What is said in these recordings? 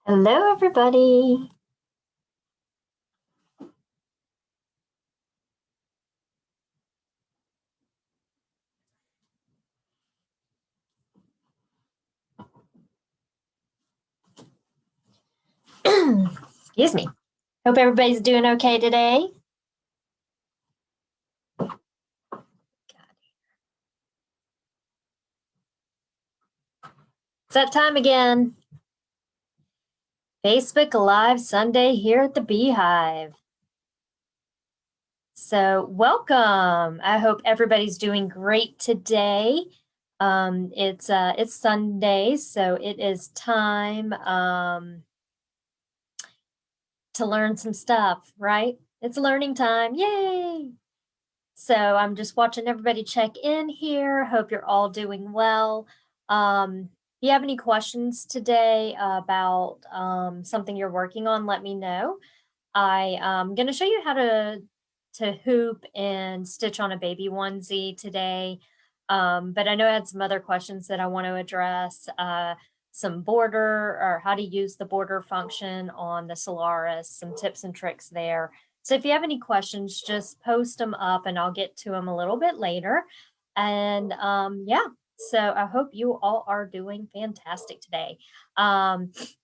Hello, everybody. Excuse me. Hope everybody's doing okay today. It's that time again. Facebook Live Sunday here at the Beehive. So welcome. I hope everybody's doing great today. It's Sunday, so it is time to learn some stuff, right? It's learning time. Yay! So I'm just watching everybody check in here. Hope you're all doing well. If you have any questions today about something you're working on, let me know. I'm going to show you how to hoop and stitch on a baby onesie today. But I know I had some other questions that I want to address. Some border, or how to use the border function on the Solaris, some tips and tricks there. So if you have any questions, just post them up and I'll get to them a little bit later. And yeah, so I hope you all are doing fantastic today.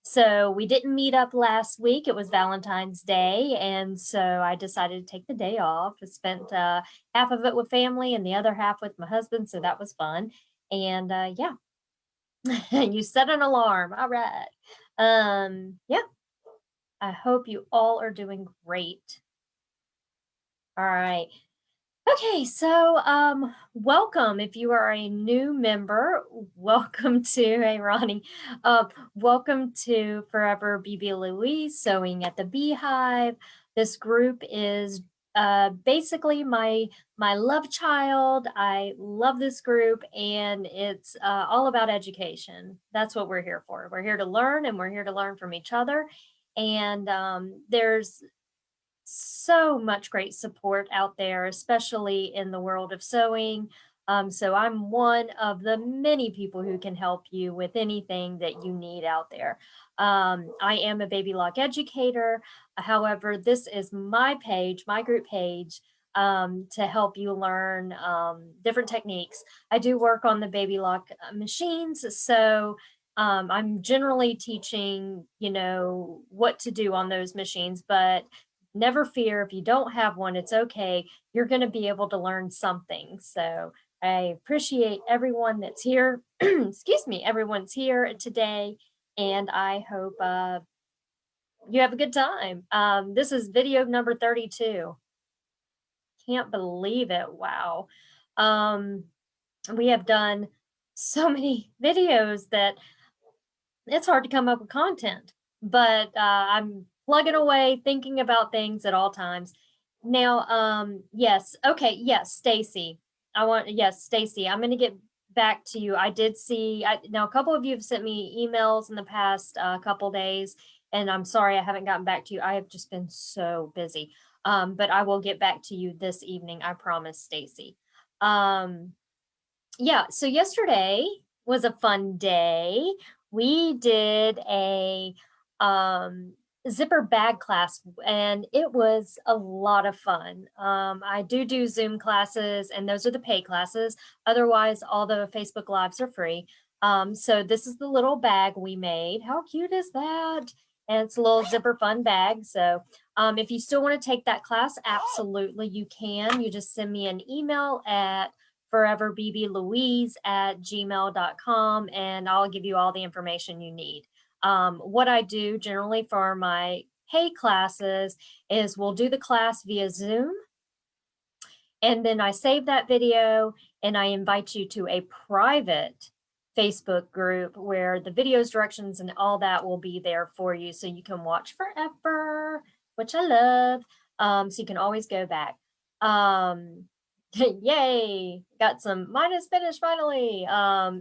So we didn't meet up last week. It was Valentine's Day. And so I decided to take the day off. I spent half of it with family and the other half with my husband. So that was fun. And yeah, you set an alarm. All right. Yeah, I hope you all are doing great. All right. Okay, so welcome. If you are a new member, welcome to, hey Ronnie, welcome to Forever BB Louise Sewing at the Beehive. This group is basically my love child. I love this group, and it's all about education. That's what we're here for. We're here to learn, and we're here to learn from each other. And there's so much great support out there, especially in the world of sewing. So I'm one of the many people who can help you with anything that you need out there. I am a baby lock educator. However, this is my page, my group page, to help you learn different techniques. I do work on the baby lock machines, so I'm generally teaching, what to do on those machines, but never fear, if you don't have one, it's okay. You're going to be able to learn something. So I appreciate everyone that's here. Excuse me, everyone's here today. And I hope you have a good time. This is video number 32. Can't believe it. Wow. We have done so many videos that it's hard to come up with content, but I'm plugging away, thinking about things at all times. Now, yes, okay, yes, Stacy. Stacy, I'm going to get back to you. I did see, now a couple of you have sent me emails in the past couple days, and I'm sorry I haven't gotten back to you. I have just been so busy. But I will get back to you this evening. I promise, Stacy. Um, yeah, so yesterday was a fun day. We did a um zipper bag class, and it was a lot of fun. I do Zoom classes, and those are the paid classes. Otherwise, all the Facebook Lives are free. So this is the little bag we made. How cute is that? And it's a little zipper fun bag. So if you still want to take that class, absolutely you can. You just send me an email at foreverbblouise@gmail.com, and I'll give you all the information you need. What I do generally for my pay classes is we'll do the class via Zoom, and then I save that video and I invite you to a private Facebook group where the videos, directions, and all that will be there for you so you can watch forever, which I love. So you can always go back. Yay, got some minus finish finally.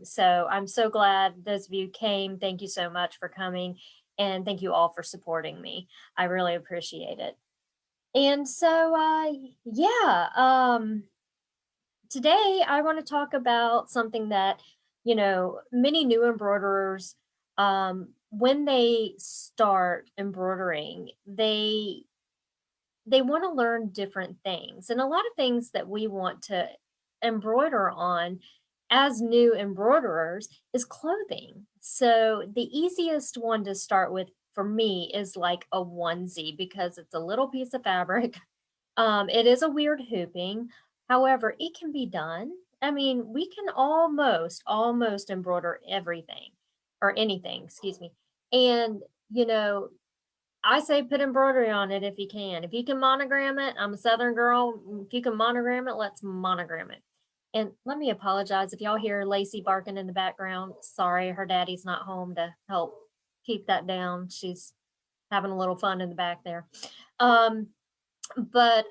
So I'm so glad those of you came. Thank you so much for coming, and thank you all for supporting me. I really appreciate it. And so yeah, today I want to talk about something that, many new embroiderers, when they start embroidering, they want to learn different things. And a lot of things that we want to embroider on as new embroiderers is clothing. So the easiest one to start with for me is like a onesie, because it's a little piece of fabric. It is a weird hooping. However, it can be done. I mean, we can almost embroider everything or anything, excuse me. And, I say put embroidery on it if you can. If you can monogram it, I'm a Southern girl. If you can monogram it, let's monogram it. And let me apologize if y'all hear Lacey barking in the background. Sorry, her daddy's not home to help keep that down. She's having a little fun in the back there. But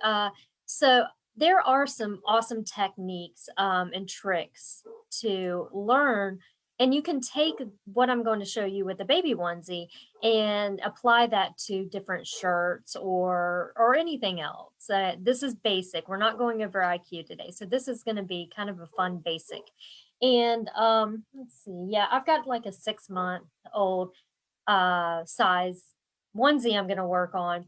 so there are some awesome techniques and tricks to learn, and you can take what I'm going to show you with the baby onesie and apply that to different shirts or anything else. This is basic. We're not going over IQ today, so this is going to be kind of a fun basic. And let's see, yeah, I've got like a 6-month-old size onesie I'm going to work on.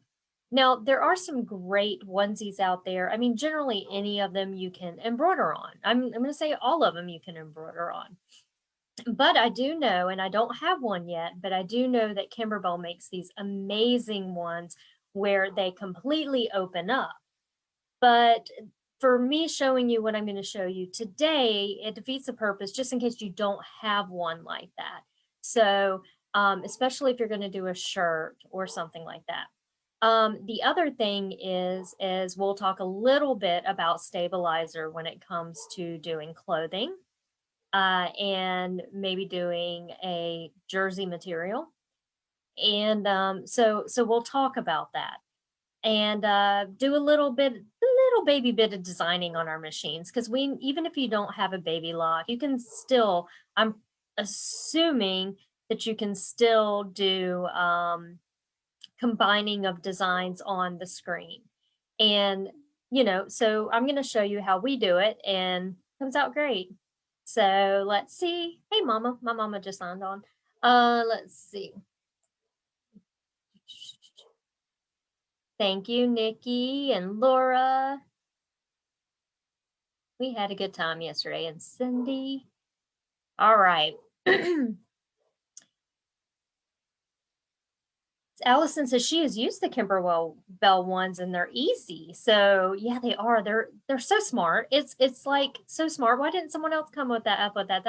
Now, there are some great onesies out there. I mean, generally any of them you can embroider on. I'm going to say all of them you can embroider on. But I do know, and I don't have one yet, but I do know that Kimberbell makes these amazing ones where they completely open up. But for me showing you what I'm going to show you today, it defeats the purpose just in case you don't have one like that. So, especially if you're going to do a shirt or something like that. The other thing is we'll talk a little bit about stabilizer when it comes to doing clothing, and maybe doing a jersey material. And so we'll talk about that, and do a little baby bit of designing on our machines, because even if you don't have a baby lock, you can still, I'm assuming that you can still do combining of designs on the screen. And, so I'm going to show you how we do it, and it comes out great. So let's see. Hey, Mama. My mama just signed on. Let's see. Thank you, Nikki and Laura. We had a good time yesterday. And Cindy. All right. Allison says she has used the Kimberwell Bell ones and they're easy. So yeah, they are. They're so smart. It's like so smart. Why didn't someone else come with that up with that?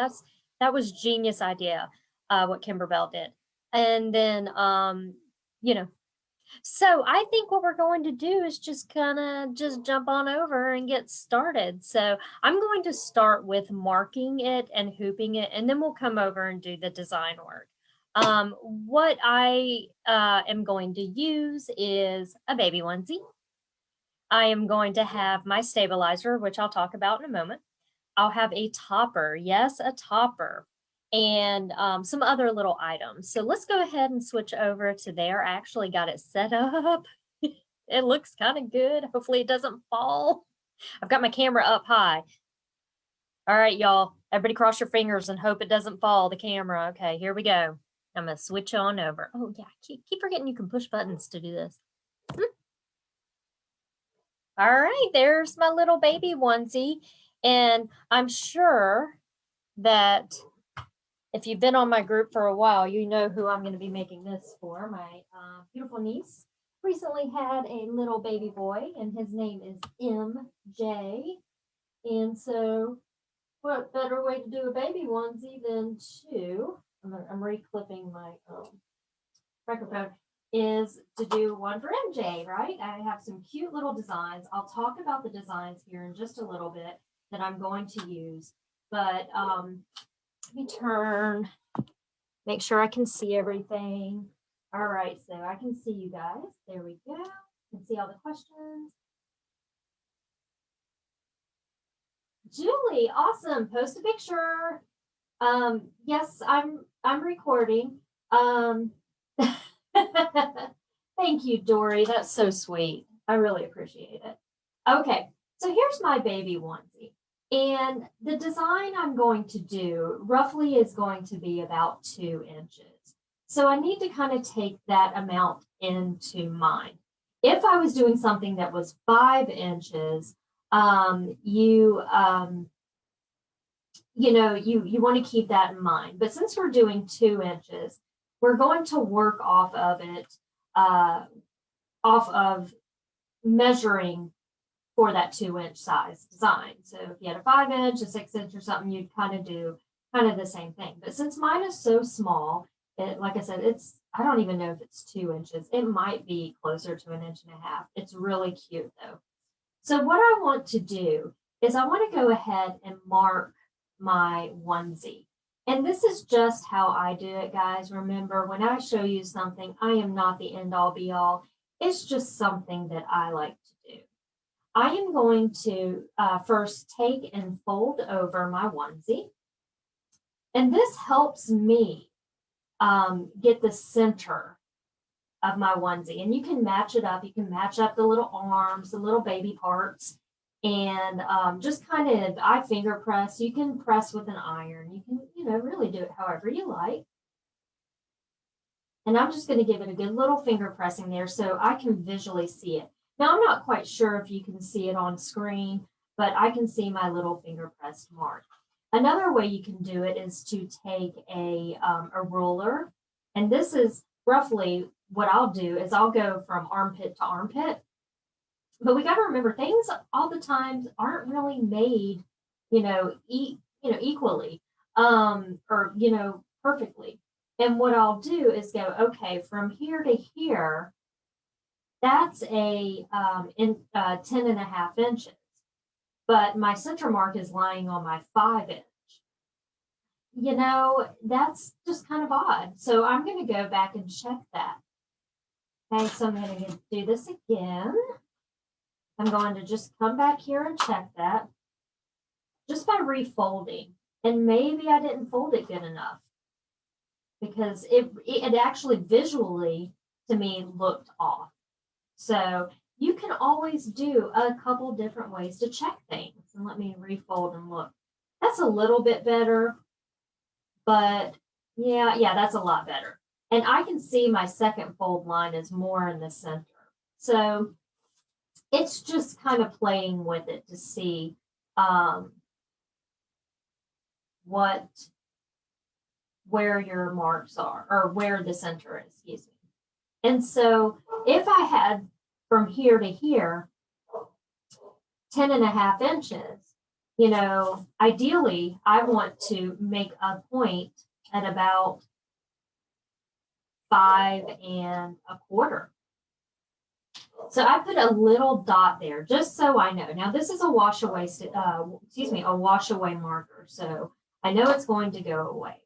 That was genius idea, what Kimberbell did. And then so I think what we're going to do is just kind of just jump on over and get started. So I'm going to start with marking it and hooping it, and then we'll come over and do the design work. What I am going to use is a baby onesie. I am going to have my stabilizer, which I'll talk about in a moment. I'll have a topper. Yes, a topper. And some other little items. So let's go ahead and switch over to there. I actually got it set up. It looks kind of good. Hopefully it doesn't fall. I've got my camera up high. All right, y'all. Everybody cross your fingers and hope it doesn't fall, the camera. Okay, here we go. I'm going to switch on over. Oh, yeah. Keep forgetting you can push buttons to do this. All right, there's my little baby onesie. And I'm sure that if you've been on my group for a while, you know who I'm going to be making this for. My beautiful niece recently had a little baby boy, and his name is MJ. And so what better way to do a baby onesie than to, I'm reclipping my microphone, is to do one for MJ, right? I have some cute little designs. I'll talk about the designs here in just a little bit that I'm going to use. But let me turn, make sure I can see everything. All right, so I can see you guys. There we go. I can see all the questions. Julie, awesome. Post a picture. Yes, I'm recording. Thank you, Dory. That's so sweet. I really appreciate it. Okay, so here's my baby onesie. And the design I'm going to do roughly is going to be about 2 inches. So I need to kind of take that amount into mind. If I was doing something that was 5 inches, you want to keep that in mind. But since we're doing 2 inches, we're going to work off of it, off of measuring for that 2-inch size design. So if you had a 5-inch, a 6-inch or something, you'd kind of do kind of the same thing. But since mine is so small, like I said, I don't even know if it's 2 inches. It might be closer to 1.5 inches. It's really cute though. So what I want to do is I want to go ahead and mark my onesie. And this is just how I do it, guys. Remember, when I show you something, I am not the end all be all. It's just something that I like to do. I am going to first take and fold over my onesie. And this helps me get the center of my onesie. And you can match it up. You can match up the little arms, the little baby parts, and just kind of, I finger press. You can press with an iron. You can, really do it however you like. And I'm just going to give it a good little finger pressing there so I can visually see it. Now, I'm not quite sure if you can see it on screen, but I can see my little finger pressed mark. Another way you can do it is to take a ruler, and this is roughly what I'll do is I'll go from armpit to armpit. But we got to remember, things all the time aren't really made, equally, or perfectly. And what I'll do is go, okay, from here to here, that's a 10.5 inches. But my center mark is lying on my 5-inch. That's just kind of odd. So I'm going to go back and check that. Okay, so I'm going to do this again. I'm going to just come back here and check that just by refolding. And maybe I didn't fold it good enough because it actually visually to me looked off. So you can always do a couple different ways to check things. And let me refold and look. That's a little bit better, but yeah, that's a lot better. And I can see my second fold line is more in the center. So it's just kind of playing with it to see where your marks are, or where the center is, excuse me. And so if I had from here to here 10.5 inches, ideally I want to make a point at about 5 1/4. So I put a little dot there just so I know. Now this is a wash away marker. So I know it's going to go away.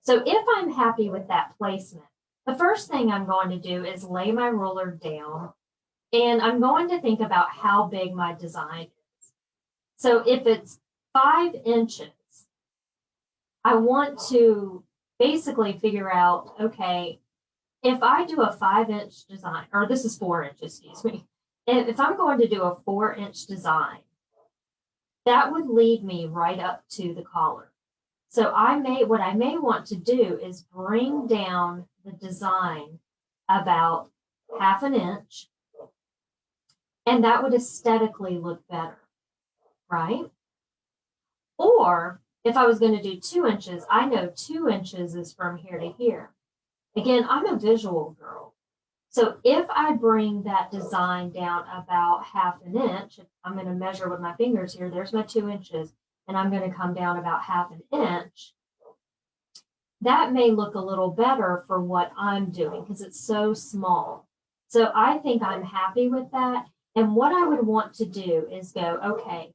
So if I'm happy with that placement, the first thing I'm going to do is lay my ruler down, and I'm going to think about how big my design is. So if it's 5 inches, I want to basically figure out, okay, if I do a 5-inch design, or this is 4 inches, excuse me. If I'm going to do a 4-inch design, that would lead me right up to the collar. So what I may want to do is bring down the design about 1/2 inch, and that would aesthetically look better, right? Or if I was going to do 2 inches, I know 2 inches is from here to here. Again, I'm a visual girl. So if I bring that design down about 1/2 inch, I'm going to measure with my fingers here, there's my 2 inches, and I'm going to come down about 1/2 inch. That may look a little better for what I'm doing because it's so small. So I think I'm happy with that. And what I would want to do is go, okay,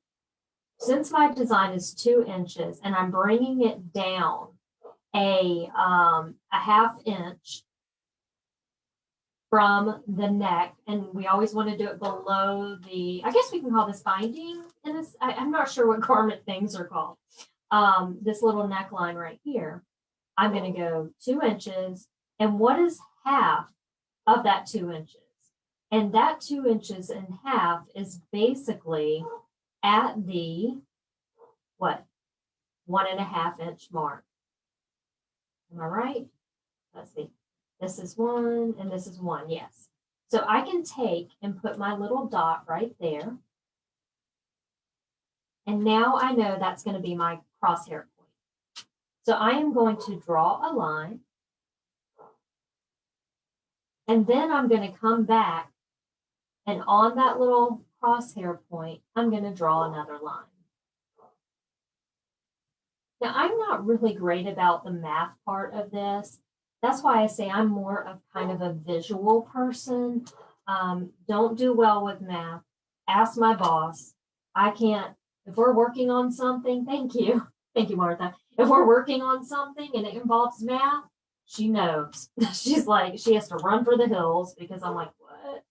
since my design is 2 inches and I'm bringing it down a 1/2 inch from the neck, and we always want to do it below the, I guess we can call this binding in this, I'm not sure what garment things are called. This little neckline right here, I'm going to go 2 inches, and what is half of that 2 inches? And that 2 inches and half is basically at the, what, 1.5 inch mark. Am I right? Let's see. This is 1 and this is 1, yes. So I can take and put my little dot right there. And now I know that's going to be my crosshair point. So I am going to draw a line. And then I'm going to come back, and on that little crosshair point, I'm going to draw another line. Now, I'm not really great about the math part of this. That's why I say I'm more of kind of a visual person. Don't do well with math. Ask my boss. I can't, if we're working on something, thank you, Martha. If we're working on something and it involves math, she knows. She's like, she has to run for the hills because I'm like, what?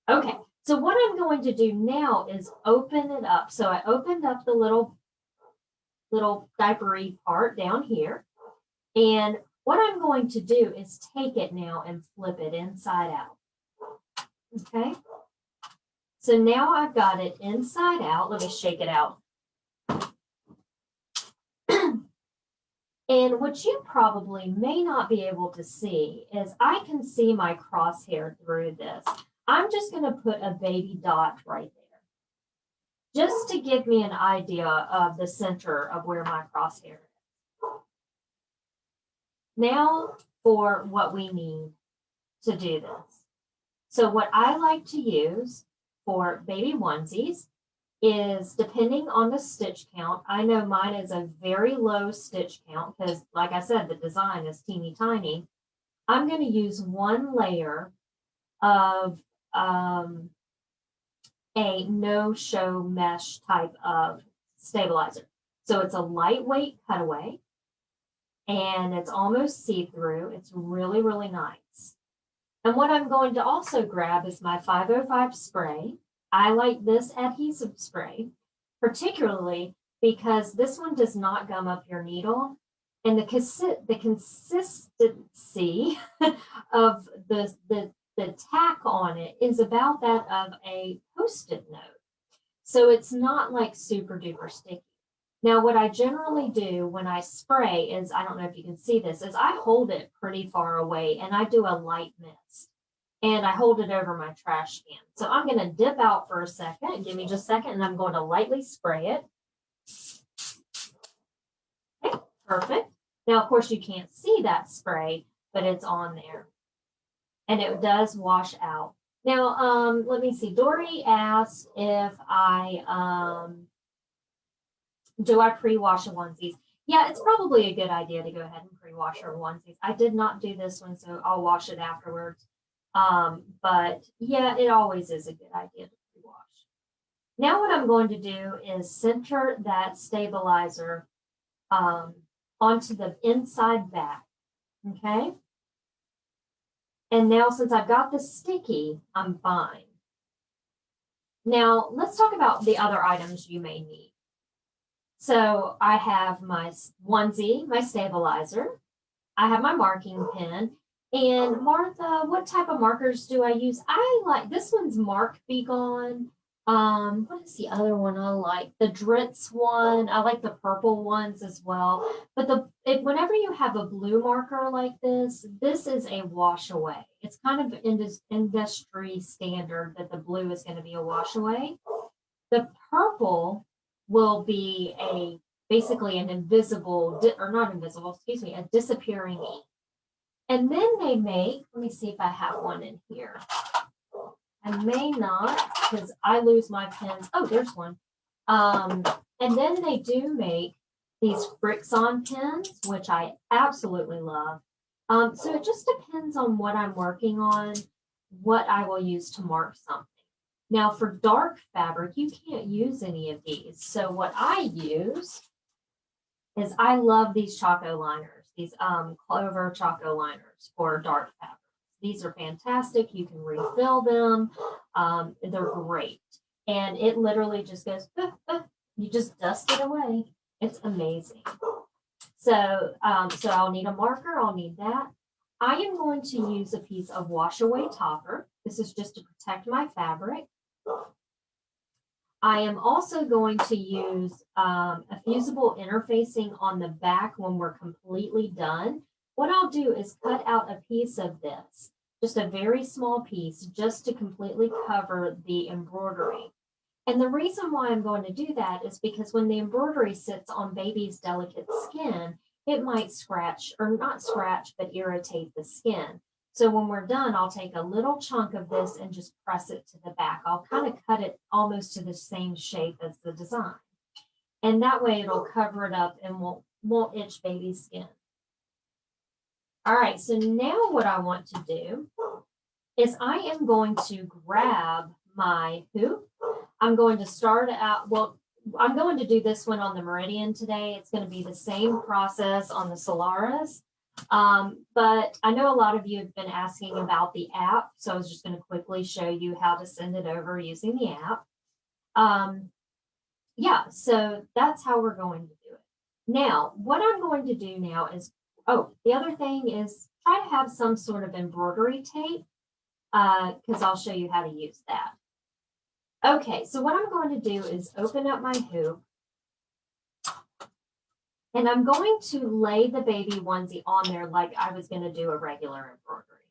Okay, so what I'm going to do now is open it up. So I opened up the little diapery part down here. And what I'm going to do is take it now and flip it inside out. Okay. So now I've got it inside out. Let me shake it out. And what you probably may not be able to see is I can see my crosshair through this. I'm just going to put a baby dot right there, just to give me an idea of the center of where my crosshair is. Now for what we need to do this. So what I like to use for baby onesies is, depending on the stitch count, I know mine is a very low stitch count because, like I said, the design is teeny tiny. I'm going to use 1 layer of a no-show mesh type of stabilizer. So it's a lightweight cutaway, and it's almost see-through. It's really, really nice. And what I'm going to also grab is my 505 spray. I like this adhesive spray, particularly because this one does not gum up your needle. And the consistency of the tack on it is about that of a Post-it note. So it's not like super duper sticky. Now, what I generally do when I spray is, I don't know if you can see this, is I hold it pretty far away and I do a light mist. And I hold it over my trash can. So I'm going to dip out for a second. Give me just a second, and I'm going to lightly spray it. Okay, perfect. Now, of course, you can't see that spray, but it's on there. And it does wash out. Now, let me see. Dory asked if do I pre-wash a onesies? Yeah, it's probably a good idea to go ahead and pre-wash our onesies. I did not do this one, so I'll wash it afterwards. But yeah, it always is a good idea to pre-wash. Now what I'm going to do is center that stabilizer onto the inside back, okay? And now since I've got the sticky, I'm fine. Now let's talk about the other items you may need. So I have my onesie, my stabilizer. I have my marking pen. And Martha, what type of markers do I use? I like this one's Mark Be Gone. What is the other one I like? The Dritz one. I like the purple ones as well. But whenever you have a blue marker like this is a wash away. It's kind of industry standard that the blue is going to be a wash away. The purple will be basically an invisible, or not invisible, excuse me, a disappearing ink. And then they make, let me see if I have one in here. I may not, because I lose my pens. Oh, there's one. And then they do make these Frixion pens, which I absolutely love. So it just depends on what I'm working on, what I will use to mark something. Now for dark fabric, you can't use any of these. So what I use is I love these Choco liners, these Clover Choco liners for dark fabric. These are fantastic. You can refill them. They're great. And it literally just goes, you just dust it away. It's amazing. So I'll need a marker. I'll need that. I am going to use a piece of wash away topper. This is just to protect my fabric. I am also going to use a fusible interfacing on the back when we're completely done. What I'll do is cut out a piece of this, just a very small piece, just to completely cover the embroidery. And the reason why I'm going to do that is because when the embroidery sits on baby's delicate skin, it might scratch, or not scratch, but irritate the skin. So when we're done, I'll take a little chunk of this and just press it to the back. I'll kind of cut it almost to the same shape as the design. And that way it'll cover it up and won't itch baby's skin. All right, so now what I want to do is I am going to grab my hoop. I'm going to start out, well, I'm going to do this one on the Meridian today. It's going to be the same process on the Solaris. But I know a lot of you have been asking about the app, so I was just going to quickly show you how to send it over using the app. Yeah, so that's how we're going to do it. Now, what I'm going to do now is, the other thing is try to have some sort of embroidery tape, because I'll show you how to use that. Okay, so what I'm going to do is open up my hoop. And I'm going to lay the baby onesie on there like I was going to do a regular embroidery.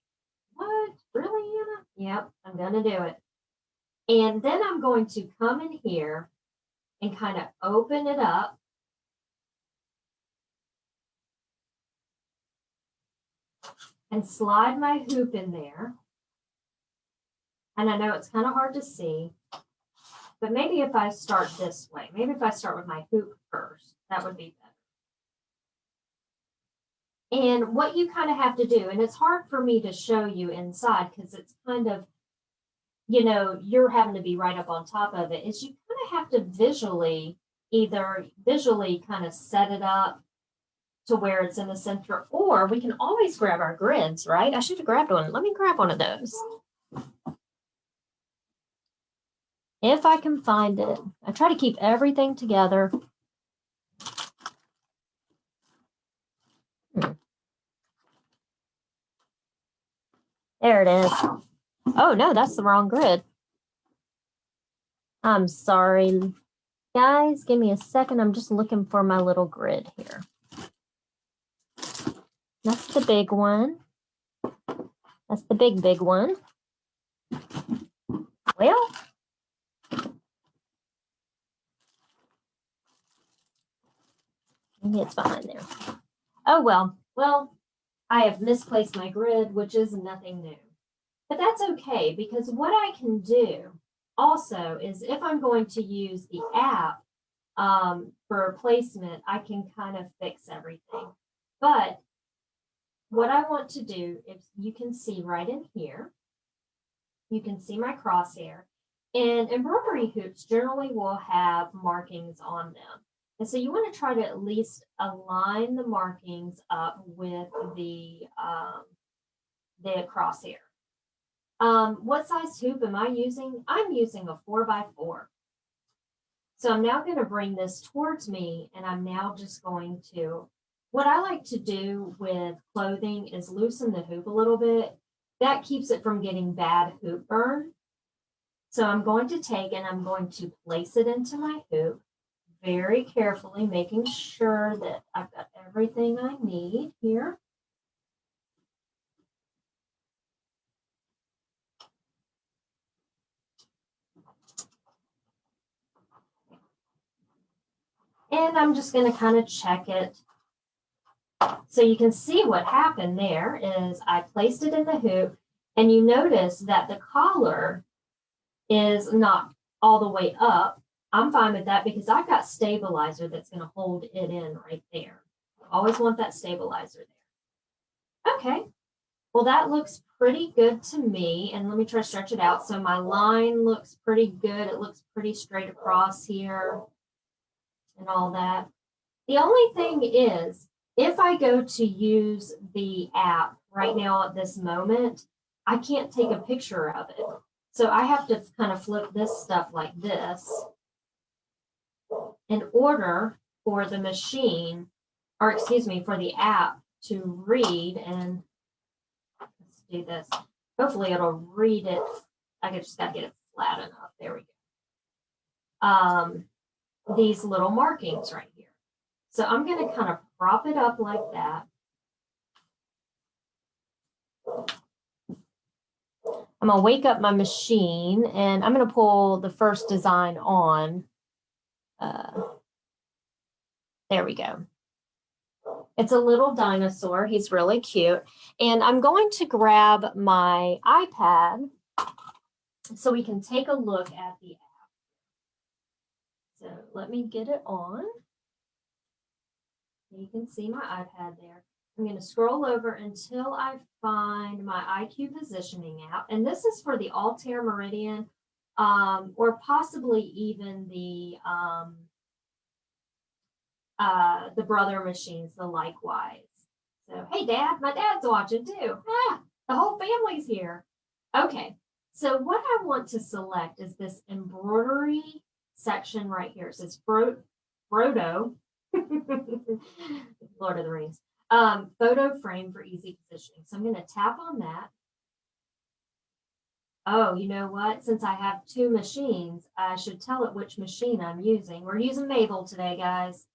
What? Really, Anna? Yep, I'm going to do it. And then I'm going to come in here and kind of open it up. And slide my hoop in there. And I know it's kind of hard to see, but maybe if I start this way, maybe if I start with my hoop first, that would be better. And what you kind of have to do, and it's hard for me to show you inside because it's kind of, you're having to be right up on top of it, is you kind of have to visually kind of set it up to where it's in the center, or we can always grab our grids, right? I should have grabbed one. Let me grab one of those. If I can find it. I try to keep everything together. There it is. Oh, no, that's the wrong grid. I'm sorry. Guys, give me a second. I'm just looking for my little grid here. That's the big one. That's the big one. Well, maybe it's behind there. Oh, well. Well, I have misplaced my grid, which is nothing new. But that's okay, because what I can do also is if I'm going to use the app for placement, I can kind of fix everything. But what I want to do is you can see right in here, you can see my crosshair. And embroidery hoops generally will have markings on them. And so you want to try to at least align the markings up with the crosshair. What size hoop am I using? I'm using a 4x4. So I'm now going to bring this towards me, and I'm now just going to, what I like to do with clothing is loosen the hoop a little bit. That keeps it from getting bad hoop burn. So I'm going to take and I'm going to place it into my hoop very carefully, making sure that I've got everything I need here. And I'm just going to kind of check it. So you can see what happened there is I placed it in the hoop, and you notice that the collar is not all the way up. I'm fine with that because I've got stabilizer that's going to hold it in right there. Always want that stabilizer there. Okay, well, that looks pretty good to me. And let me try to stretch it out. So my line looks pretty good. It looks pretty straight across here and all that. The only thing is, if I go to use the app right now at this moment, I can't take a picture of it. So I have to kind of flip this stuff like this in order for the machine, or excuse me, for the app to read. And let's do this. Hopefully it'll read it. I just got to get it flat enough. There we go. These little markings right here. So I'm going to kind of prop it up like that. I'm going to wake up my machine, and I'm going to pull the first design on. There we go. It's a little dinosaur. He's really cute. And I'm going to grab my iPad so we can take a look at the app. So let me get it on. You can see my iPad there. I'm going to scroll over until I find my IQ positioning app. And this is for the Altair Meridian, or possibly even the brother machines, the Likewise. So, hey, Dad, my dad's watching too. The whole family's here. Okay, so what I want to select is this embroidery section right here. It says Frodo, Lord of the Rings, photo frame for easy positioning. So I'm going to tap on that. Oh, you know what? Since I have two machines, I should tell it which machine I'm using. We're using Mabel today, guys.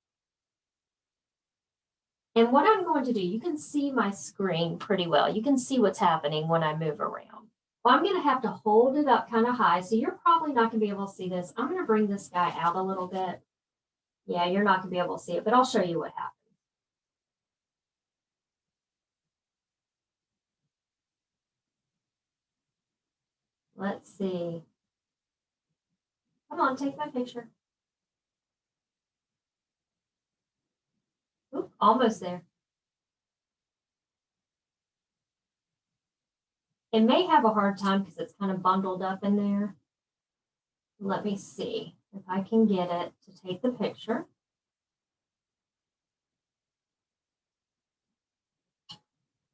And what I'm going to do, you can see my screen pretty well. You can see what's happening when I move around. Well, I'm going to have to hold it up kind of high, so you're probably not going to be able to see this. I'm going to bring this guy out a little bit. Yeah, you're not going to be able to see it, but I'll show you what happens. Let's see. Come on, take my picture. Oop, almost there. It may have a hard time because it's kind of bundled up in there. Let me see if I can get it to take the picture.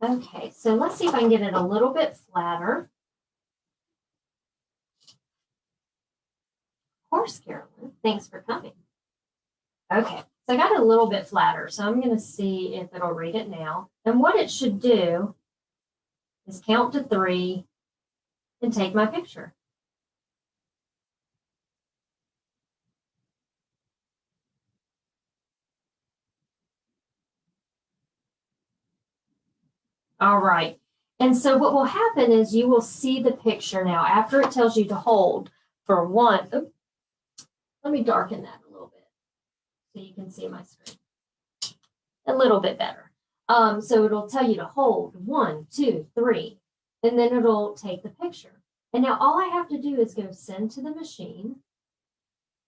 Okay, so let's see if I can get it a little bit flatter. Of course, Carolyn, thanks for coming. Okay, so I got it a little bit flatter, so I'm going to see if it'll read it now. And what it should do is count to 3 and take my picture. All right. And so what will happen is you will see the picture now after it tells you to hold for 1. Oops, let me darken that a little bit so you can see my screen a little bit better. So it'll tell you to hold 1, 2, 3, and then it'll take the picture. And now all I have to do is go send to the machine,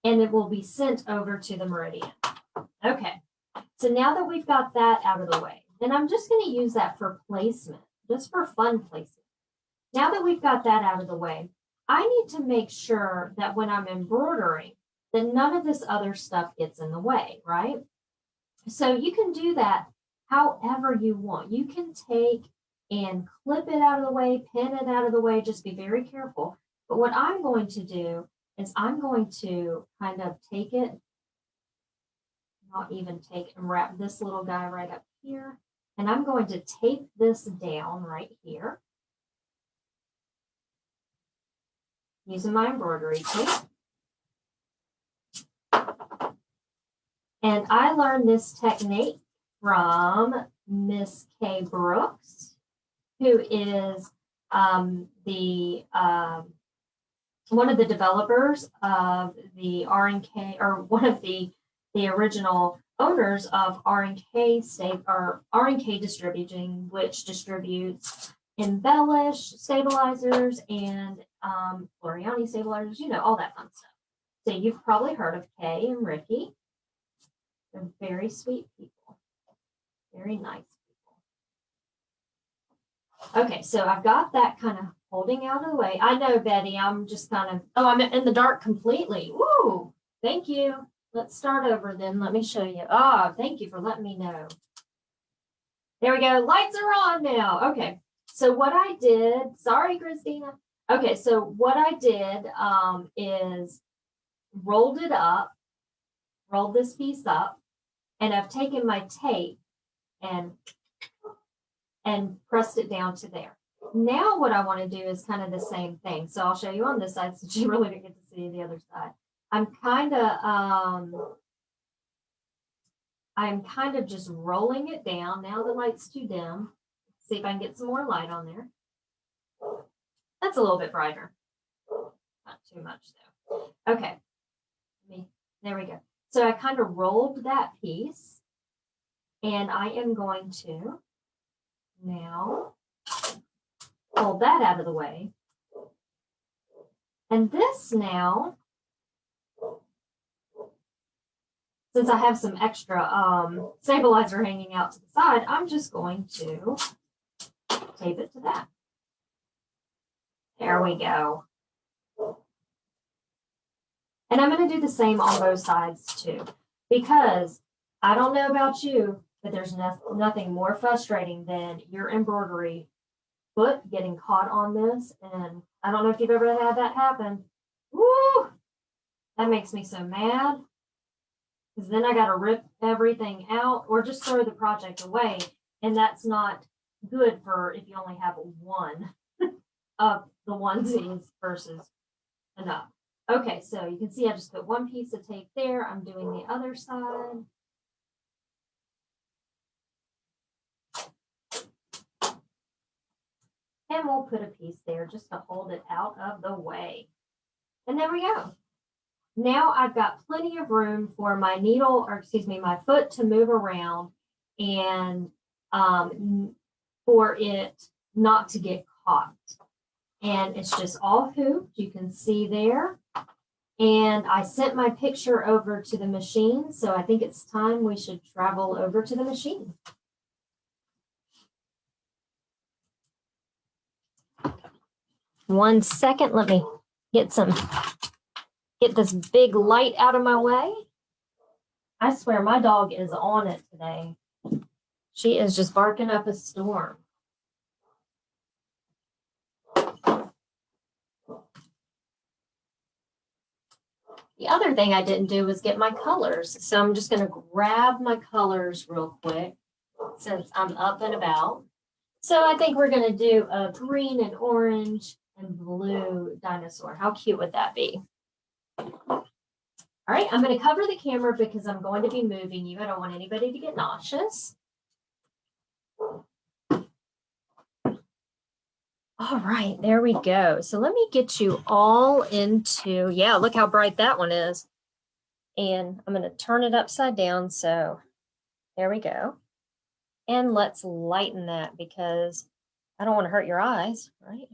and it will be sent over to the Meridian. Okay, so now that we've got that out of the way, and I'm just going to use that for placement, just for fun placement. Now that we've got that out of the way, I need to make sure that when I'm embroidering, that none of this other stuff gets in the way, right? So you can do that however you want. You can take and clip it out of the way, pin it out of the way, just be very careful. But what I'm going to do is I'm going to kind of take it, not even take and wrap this little guy right up here. And I'm going to tape this down right here using my embroidery tape. And I learned this technique from Miss Kay Brooks, who is one of the developers of the R&K, or one of the original owners of R&K Distributing, which distributes Embellish stabilizers and Floriani stabilizers, you know, all that fun stuff. So you've probably heard of Kay and Ricky. They're very sweet people, very nice people. Okay, so I've got that kind of holding out of the way. I know, Betty, I'm just kind of, oh, I'm in the dark completely. Woo, thank you. Let's start over then. Let me show you. Ah, thank you for letting me know. There we go. Lights are on now. Okay, so what I did, sorry, Christina. Okay, so what I did is rolled it up, rolled this piece up, and I've taken my tape and pressed it down to there. Now what I want to do is kind of the same thing. So I'll show you on this side since you really didn't get to see the other side. I'm kind of just rolling it down. Now the light's too dim. See if I can get some more light on there. That's a little bit brighter. Not too much though. Okay. There we go. So I kind of rolled that piece, and I am going to now pull that out of the way. And this now, since I have some extra stabilizer hanging out to the side, I'm just going to tape it to that. There we go. And I'm going to do the same on both sides too, because I don't know about you, but there's nothing more frustrating than your embroidery foot getting caught on this. And I don't know if you've ever had that happen. Woo! That makes me so mad, because then I got to rip everything out or just throw the project away. And that's not good for if you only have one of the onesies versus enough. Okay, so you can see I just put one piece of tape there. I'm doing the other side. And we'll put a piece there just to hold it out of the way. And there we go. Now I've got plenty of room for my needle, or excuse me, my foot to move around and for it not to get caught. And it's just all hooped, you can see there. And I sent my picture over to the machine, so I think it's time we should travel over to the machine. One second, let me get this big light out of my way. I swear my dog is on it today. She is just barking up a storm. The other thing I didn't do was get my colors. So I'm just going to grab my colors real quick since I'm up and about. So I think we're going to do a green and orange and blue dinosaur. How cute would that be? All right, I'm going to cover the camera because I'm going to be moving you. I don't want anybody to get nauseous. All right, there we go. So let me get you all into, yeah, look how bright that one is. And I'm going to turn it upside down. So there we go. And let's lighten that because I don't want to hurt your eyes, right?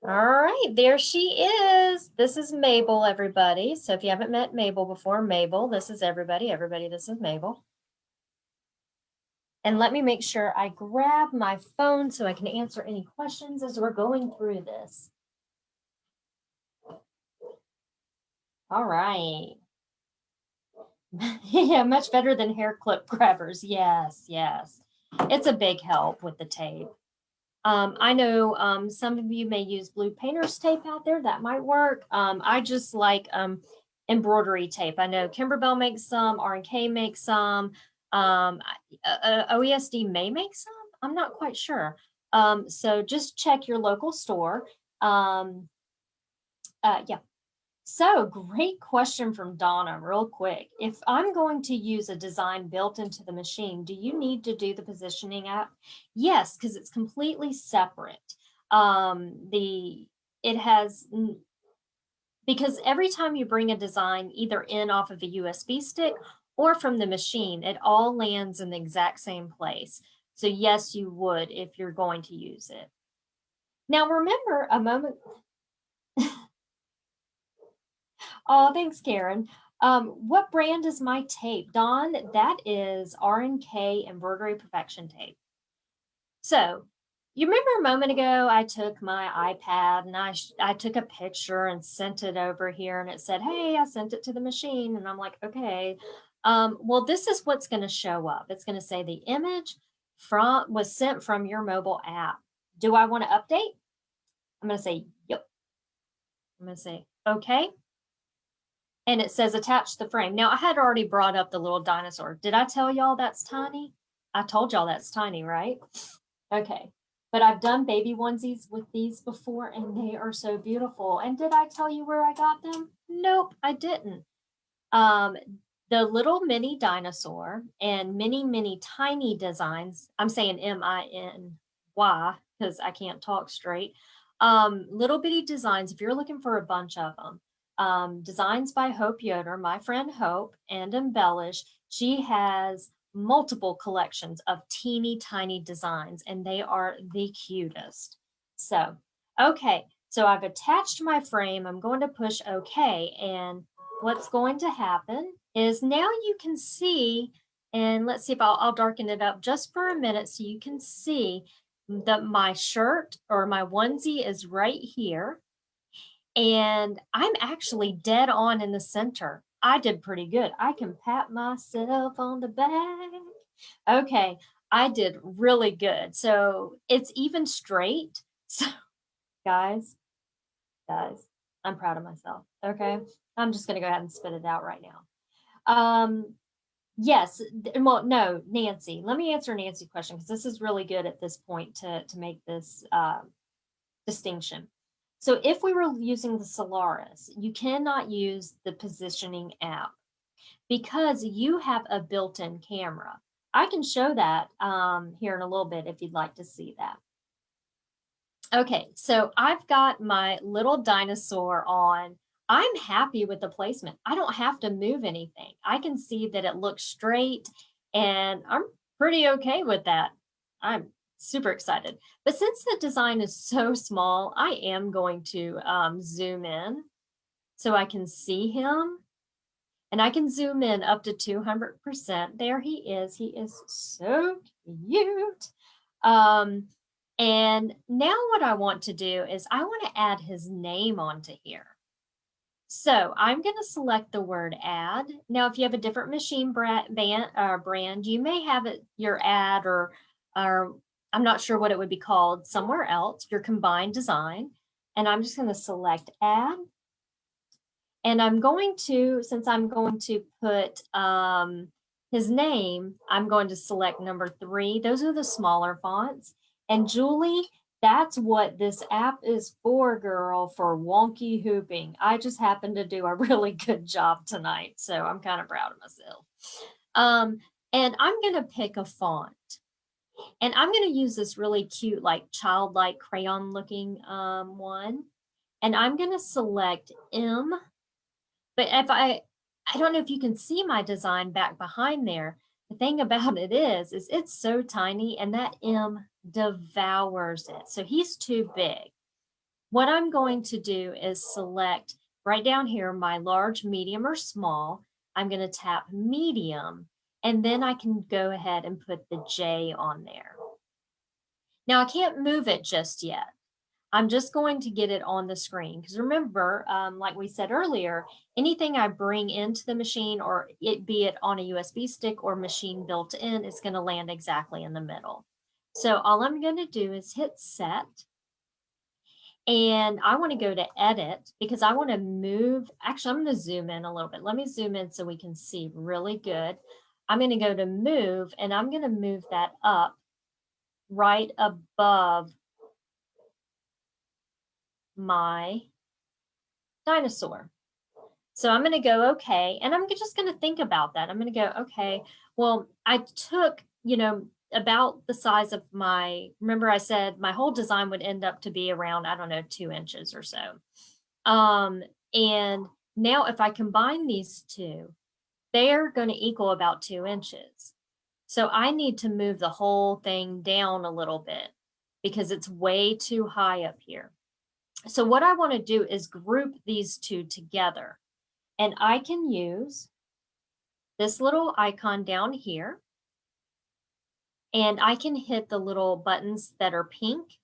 All right, there she is. This is Mabel, everybody. So if you haven't met Mabel before, Mabel, this is everybody. Everybody, this is Mabel. And let me make sure I grab my phone so I can answer any questions as we're going through this. All right. Yeah, much better than hair clip grabbers. Yes, yes. It's a big help with the tape. I know some of you may use blue painter's tape out there. That might work. I just like embroidery tape. I know Kimberbell makes some, R&K makes some, OESD may make some. I'm not quite sure. So just check your local store. Yeah. So great question from Donna, real quick. If I'm going to use a design built into the machine, do you need to do the positioning app? Yes, because it's completely separate. It has, because every time you bring a design either in off of a USB stick or from the machine, it all lands in the exact same place. So yes, you would if you're going to use it. Now remember a moment. Oh, thanks, Karen. What brand is my tape? Dawn, that is R&K Embroidery Perfection tape. So you remember a moment ago, I took my iPad and I took a picture and sent it over here and it said, hey, I sent it to the machine. And I'm like, okay. Well, this is what's going to show up. It's going to say the image was sent from your mobile app. Do I want to update? I'm going to say, yep. I'm going to say, okay. And it says attach the frame. Now I had already brought up the little dinosaur. Did I tell y'all that's tiny? I told y'all that's tiny, right? Okay. But I've done baby onesies with these before and they are so beautiful. And did I tell you where I got them? Nope, I didn't. The little mini dinosaur and mini tiny designs. I'm saying MINY because I can't talk straight. Little bitty designs, if you're looking for a bunch of them, designs by Hope Yoder, my friend Hope, and Embellish. She has multiple collections of teeny tiny designs, and they are the cutest. So, okay, so I've attached my frame. I'm going to push OK, and what's going to happen is now you can see, and let's see if I'll darken it up just for a minute so you can see that my shirt or my onesie is right here. And I'm actually dead on in the center. I did pretty good. I can pat myself on the back. Okay, I did really good. So it's even straight. So guys, I'm proud of myself. Okay, I'm just gonna go ahead and spit it out right now. Yes, well, no, Nancy. Let me answer Nancy's question because this is really good at this point to make this distinction. So if we were using the Solaris, you cannot use the positioning app because you have a built-in camera. I can show that here in a little bit if you'd like to see that. Okay, so I've got my little dinosaur on. I'm happy with the placement. I don't have to move anything. I can see that it looks straight and I'm pretty okay with that. I'm super excited. But since the design is so small, I am going to zoom in so I can see him. And I can zoom in up to 200%. There he is. He is so cute. And now what I want to do is I want to add his name onto here. So I'm going to select the word add. Now, if you have a different machine brand, you may have your ad or I'm not sure what it would be called somewhere else, your combined design. And I'm just going to select add. And I'm going to, since I'm going to put his name, I'm going to select number 3. Those are the smaller fonts. And Julie, that's what this app is for, girl, for wonky hooping. I just happened to do a really good job tonight, so I'm kind of proud of myself. And I'm going to pick a font. And I'm going to use this really cute, like childlike crayon looking one. And I'm going to select M. But if I don't know if you can see my design back behind there. The thing about it is it's so tiny and that M devours it. So he's too big. What I'm going to do is select right down here, my large, medium, or small. I'm going to tap medium, and then I can go ahead and put the J on there. Now I can't move it just yet. I'm just going to get it on the screen because remember, like we said earlier, anything I bring into the machine or it be it on a USB stick or machine built in, it's going to land exactly in the middle. So all I'm going to do is hit set. And I want to go to edit because I want to move. Actually, I'm going to zoom in a little bit. Let me zoom in so we can see really good. I'm going to go to move, and I'm going to move that up right above my dinosaur. So I'm going to go, okay. And I'm just going to think about that. I'm going to go, okay, well, I took, about the size of remember I said my whole design would end up to be around, I don't know, 2 inches or so. And now if I combine these two, they're going to equal about 2 inches. So I need to move the whole thing down a little bit because it's way too high up here. So what I want to do is group these two together. And I can use this little icon down here. And I can hit the little buttons that are pink.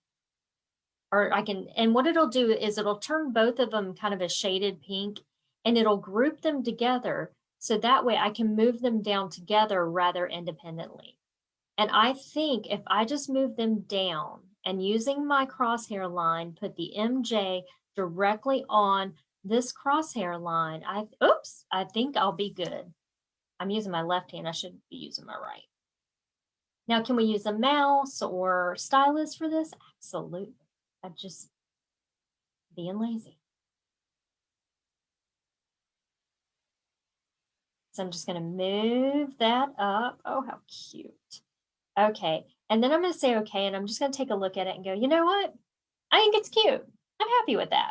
Or and what it'll do is it'll turn both of them kind of a shaded pink, and it'll group them together. So that way I can move them down together rather independently. And I think if I just move them down and using my crosshair line, put the MJ directly on this crosshair line, I think I'll be good. I'm using my left hand. I should be using my right. Now, can we use a mouse or stylus for this? Absolutely. I'm just being lazy. So I'm just going to move that up. Oh, how cute. Okay. And then I'm going to say okay. And I'm just going to take a look at it and go, you know what? I think it's cute. I'm happy with that.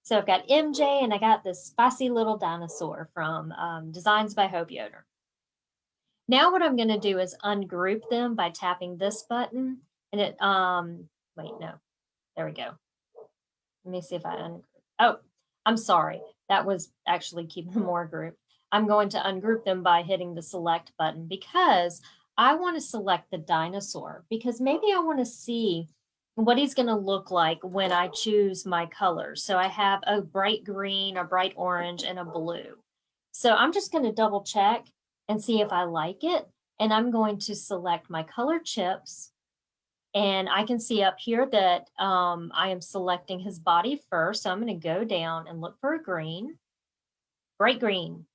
So I've got MJ and I got this spicy little dinosaur from Designs by Hope Yoder. Now what I'm going to do is ungroup them by tapping this button. And it, wait, no, there we go. Let me see if I ungroup. Oh, I'm sorry. That was actually keeping them more grouped. I'm going to ungroup them by hitting the select button because I want to select the dinosaur because maybe I want to see what he's going to look like when I choose my colors. So I have a bright green, a bright orange, and a blue. So I'm just going to double check and see if I like it. And I'm going to select my color chips. And I can see up here that I am selecting his body first. So I'm going to go down and look for a green, bright green.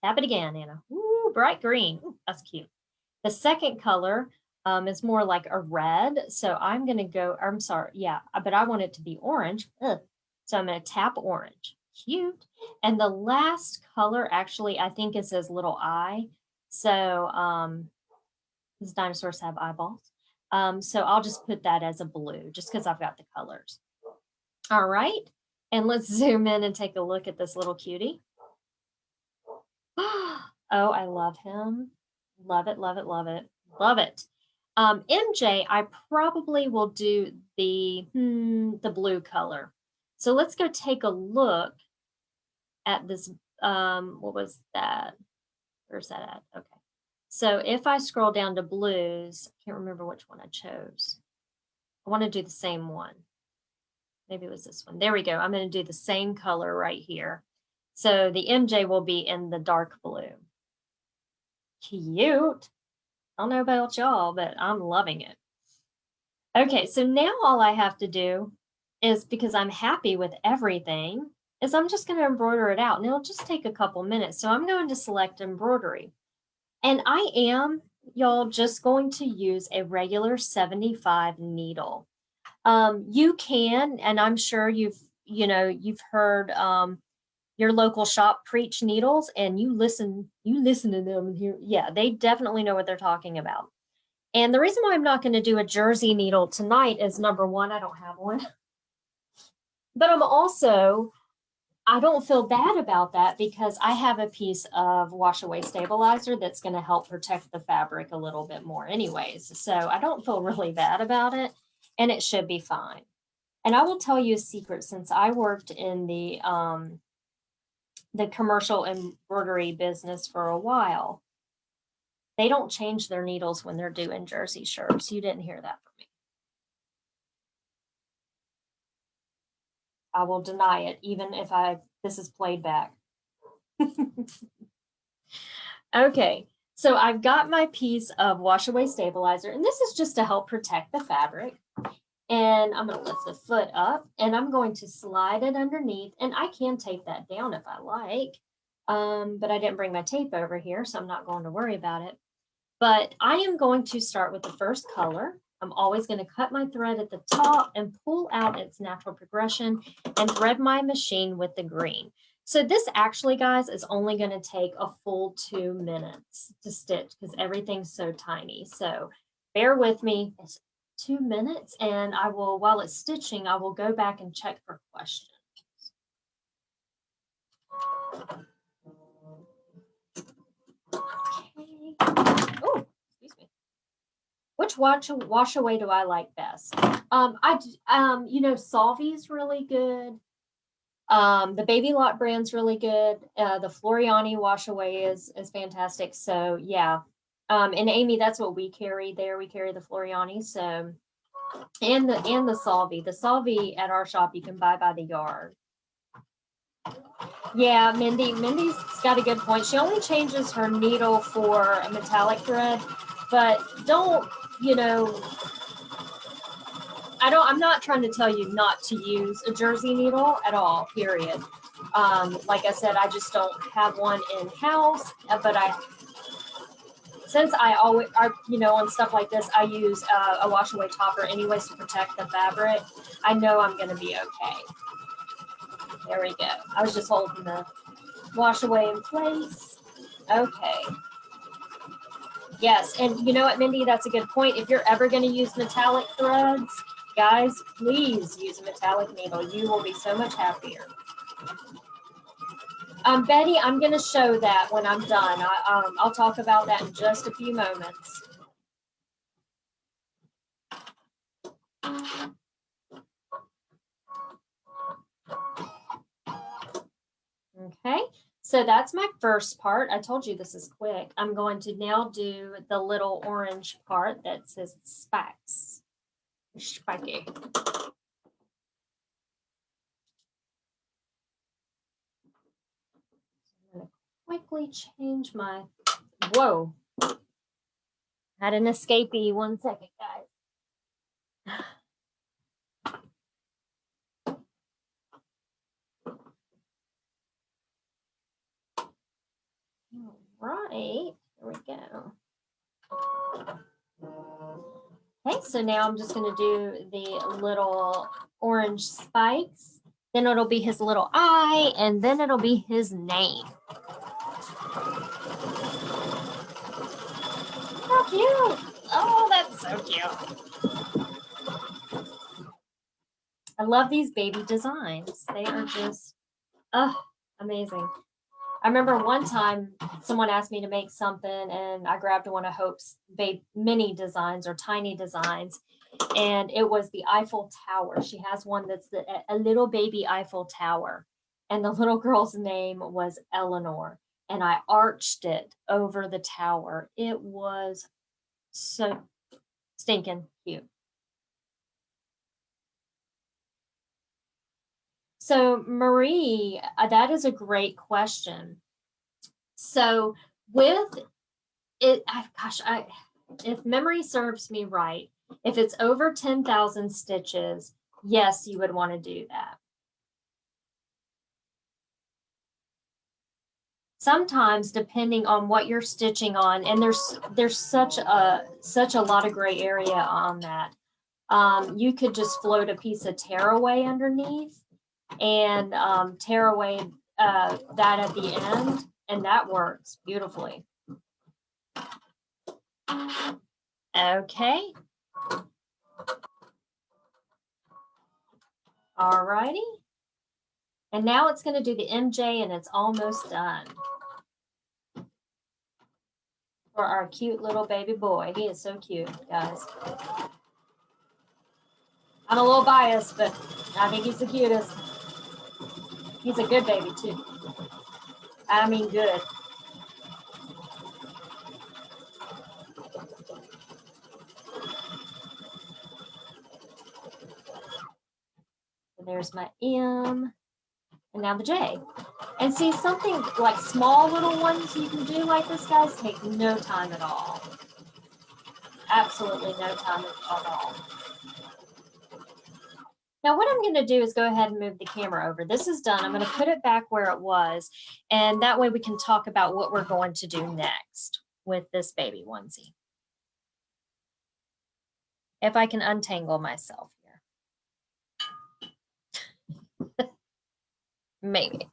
Tap it again, Anna. Ooh, bright green. Ooh, that's cute. The second color is more like a red. So I'm going to go, I'm sorry, yeah, but I want it to be orange. Ugh. So I'm going to tap orange. Cute. And the last color actually, I think is his little eye. So his dinosaurs have eyeballs. So I'll just put that as a blue just because I've got the colors. All right. And let's zoom in and take a look at this little cutie. Oh, I love him. Love it, love it, love it, love it. MJ, I probably will do the blue color. So let's go take a look at this. What was that? Where's that at? Okay. So if I scroll down to blues, I can't remember which one I chose. I want to do the same one. Maybe it was this one. There we go. I'm going to do the same color right here. So the MJ will be in the dark blue. Cute. I don't know about y'all, but I'm loving it. Okay, so now all I have to do is, because I'm happy with everything, is I'm just going to embroider it out. And it'll just take a couple minutes. So I'm going to select embroidery. And I am, y'all, just going to use a regular 75 needle. You can, and I'm sure you've heard your local shop preach needles, and you listen to them here. Yeah, they definitely know what they're talking about. And the reason why I'm not going to do a jersey needle tonight is, number one, I don't have one. But I don't feel bad about that because I have a piece of wash away stabilizer that's going to help protect the fabric a little bit more anyways. So I don't feel really bad about it, and it should be fine. And I will tell you a secret, since I worked in the commercial embroidery business for a while, they don't change their needles when they're doing jersey shirts. You didn't hear that from me. I will deny it, even if this is played back. Okay, So I've got my piece of wash away stabilizer, and this is just to help protect the fabric. And I'm going to lift the foot up and I'm going to slide it underneath. And I can tape that down if I like, but I didn't bring my tape over here, so I'm not going to worry about it. But I am going to start with the first color. I'm always going to cut my thread at the top and pull out its natural progression and thread my machine with the green. So this actually, guys, is only going to take a full 2 minutes to stitch because everything's so tiny. So bear with me. It's 2 minutes, and I will, while it's stitching, I will go back and check for questions. Okay. Oh, excuse me. Which wash away do I like best? You know, Solvi's really good. The Baby Lot brand's really good. The Floriani wash away is fantastic. So yeah. And Amy, that's what we carry there. We carry the Floriani. So and the Solvi. The Solvi at our shop you can buy by the yard. Yeah, Mindy's got a good point. She only changes her needle for a metallic thread, but don't, you know, I'm not trying to tell you not to use a jersey needle at all, period. Like I said, I just don't have one in house, but since I always are, you know, on stuff like this, I use a wash away topper anyways to protect the fabric. I know I'm going to be okay. There we go. I was just holding the wash away in place. Okay. Yes, and you know what, Mindy, that's a good point. If you're ever going to use metallic threads, guys, please use a metallic needle. You will be so much happier. Betty, I'm going to show that when I'm done. I'll talk about that in just a few moments. Okay, so that's my first part. I told you this is quick. I'm going to now do the little orange part that says spikes. Spiky. I'm going to quickly change my, whoa. Had an escapee. 1 second, guys. All right, here we go. Okay, so now I'm just going to do the little orange spikes. Then it'll be his little eye, and then it'll be his name. How cute! Oh, that's so cute. I love these baby designs. They are just, amazing. I remember one time someone asked me to make something and I grabbed one of Hope's mini designs or tiny designs, and it was the Eiffel Tower. She has one that's a little baby Eiffel Tower, and the little girl's name was Eleanor, and I arched it over the tower. It was so stinking cute. So Marie, that is a great question. So with it, if memory serves me right, if it's over 10,000 stitches, yes, you would want to do that. Sometimes, depending on what you're stitching on, and there's such a lot of gray area on that. You could just float a piece of tearaway underneath and tear away that at the end, and that works beautifully. Okay. All righty. And now it's going to do the MJ, and it's almost done. For our cute little baby boy. He is so cute, guys. I'm a little biased, but I think he's the cutest. He's a good baby, too. I mean good. So there's my M, and now the J. And see, something like small little ones you can do like this, guys, take no time at all. Absolutely no time at all. Now what I'm going to do is go ahead and move the camera over. This is done. I'm going to put it back where it was, and that way we can talk about what we're going to do next with this baby onesie. If I can untangle myself here. Maybe.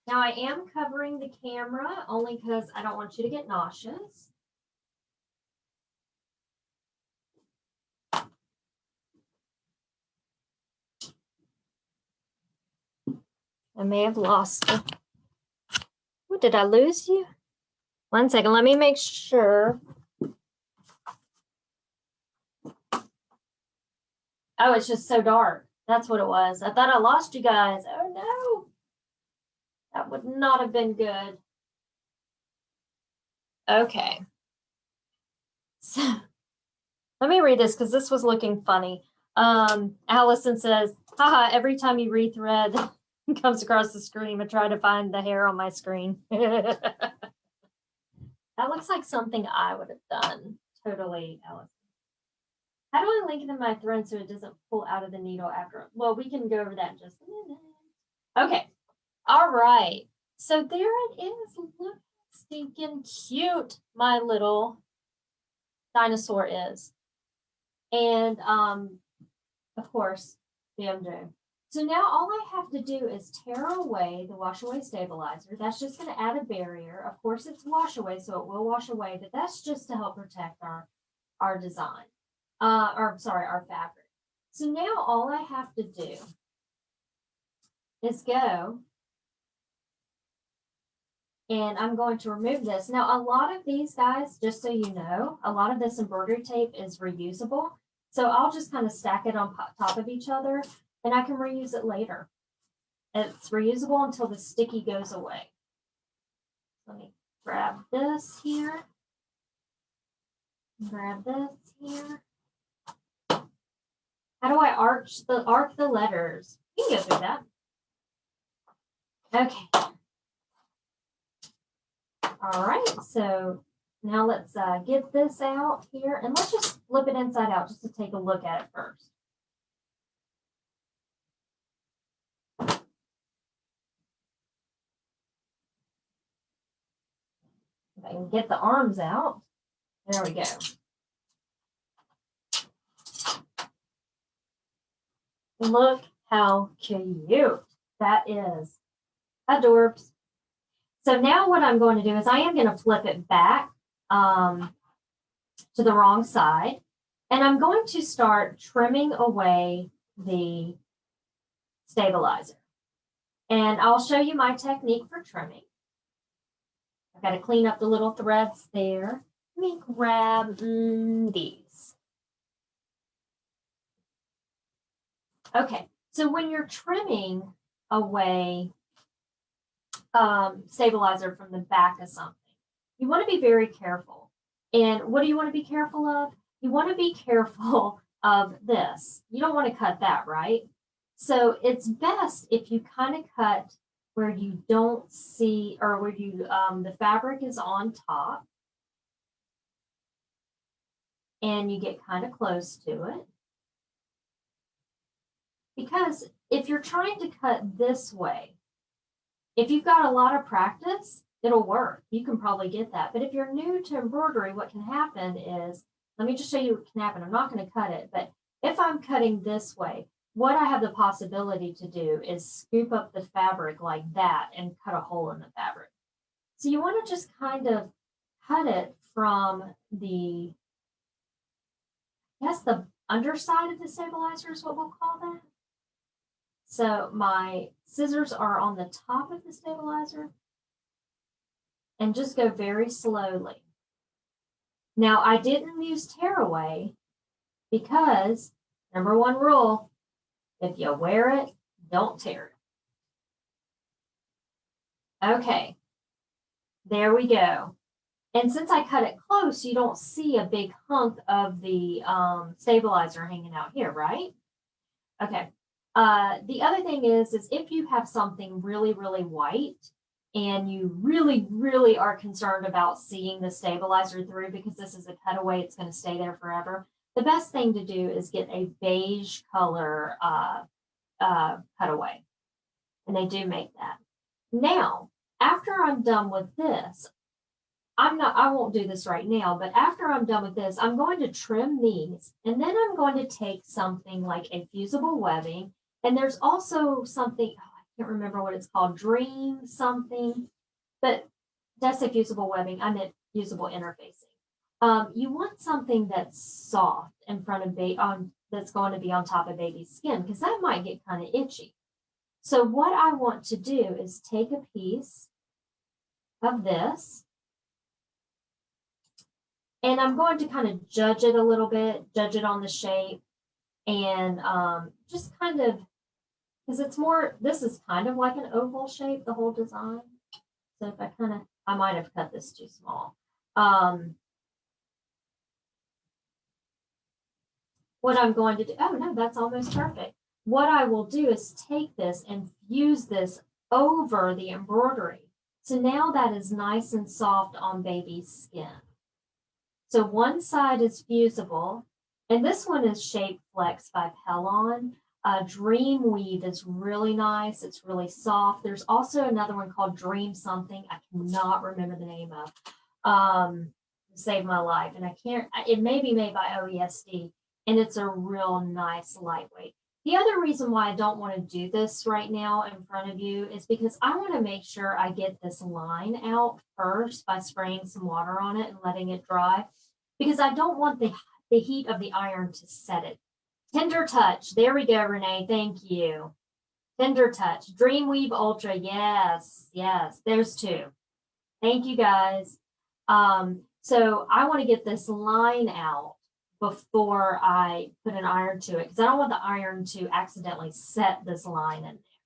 Now I am covering the camera only because I don't want you to get nauseous. I may have lost you. What, did I lose you? 1 second, let me make sure. Oh, it's just so dark. That's what it was. I thought I lost you guys. Oh no. That would not have been good. Okay. So let me read this because this was looking funny. Allison says, haha, every time you rethread comes across the screen, I try to find the hair on my screen. That looks like something I would have done. Totally, Allison. How do I link it in my thread so it doesn't pull out of the needle after? Well, we can go over that in just a minute. Okay. All right. So there it is. Look how stinking cute my little dinosaur is. And of course, BMJ. So now all I have to do is tear away the wash away stabilizer. That's just going to add a barrier. Of course, it's wash away, so it will wash away, but that's just to help protect our design. Our fabric. So now all I have to do is go, and I'm going to remove this. Now, a lot of these guys, just so you know, a lot of this embroidery tape is reusable. So I'll just kind of stack it on top of each other, and I can reuse it later. It's reusable until the sticky goes away. Let me grab this here. Grab this here. How do I arc the letters? You can go through that. Okay. All right, so now let's get this out here, and let's just flip it inside out just to take a look at it first. If I can get the arms out. There we go. Look how cute that is. Adorbs. So now what I'm going to do is I am going to flip it back to the wrong side. And I'm going to start trimming away the stabilizer. And I'll show you my technique for trimming. I've got to clean up the little threads there. Let me grab these. Okay, so when you're trimming away stabilizer from the back of something, you want to be very careful. And what do you want to be careful of? You want to be careful of this. You don't want to cut that, right? So it's best if you kind of cut where you don't see, or where you the fabric is on top, and you get kind of close to it. Because if you're trying to cut this way, if you've got a lot of practice, it'll work. You can probably get that. But if you're new to embroidery, what can happen is, let me just show you what can happen. I'm not going to cut it, but if I'm cutting this way, what I have the possibility to do is scoop up the fabric like that and cut a hole in the fabric. So you want to just kind of cut it from the, I guess the underside of the stabilizer is what we'll call that. So my scissors are on the top of the stabilizer, and just go very slowly. Now I didn't use tearaway because number one rule, if you wear it, don't tear it. Okay, There we go. And since I cut it close, you don't see a big hunk of the stabilizer hanging out here, right? Okay. The other thing is if you have something really, really white and you really, really are concerned about seeing the stabilizer through because this is a cutaway, it's going to stay there forever. The best thing to do is get a beige color cutaway. And they do make that. Now, after I'm done with this, I won't do this right now, but after I'm done with this, I'm going to trim these and then I'm going to take something like a fusible webbing. And there's also something, oh, I can't remember what it's called, dream something, but that's a fusible webbing. I meant fusible interfacing. You want something that's soft in front of that's going to be on top of baby's skin because that might get kind of itchy. So what I want to do is take a piece of this and I'm going to kind of judge it a little bit, judge it on the shape, and just kind of, because it's more, this is kind of like an oval shape, the whole design. So if I might have cut this too small. What I'm going to do, oh no, that's almost perfect. What I will do is take this and fuse this over the embroidery. So now that is nice and soft on baby's skin. So one side is fusible, and this one is Shape Flex by Pellon. Dream Weave is really nice. It's really soft. There's also another one called Dream Something. I cannot remember the name of. Saved my life, and I can't. It may be made by OESD, and it's a real nice lightweight. The other reason why I don't want to do this right now in front of you is because I want to make sure I get this line out first by spraying some water on it and letting it dry, because I don't want the heat of the iron to set it. Tender Touch. There we go, Renee. Thank you. Tender Touch. Dreamweave Ultra. Yes, yes. There's two. Thank you, guys. So I want to get this line out before I put an iron to it because I don't want the iron to accidentally set this line in there.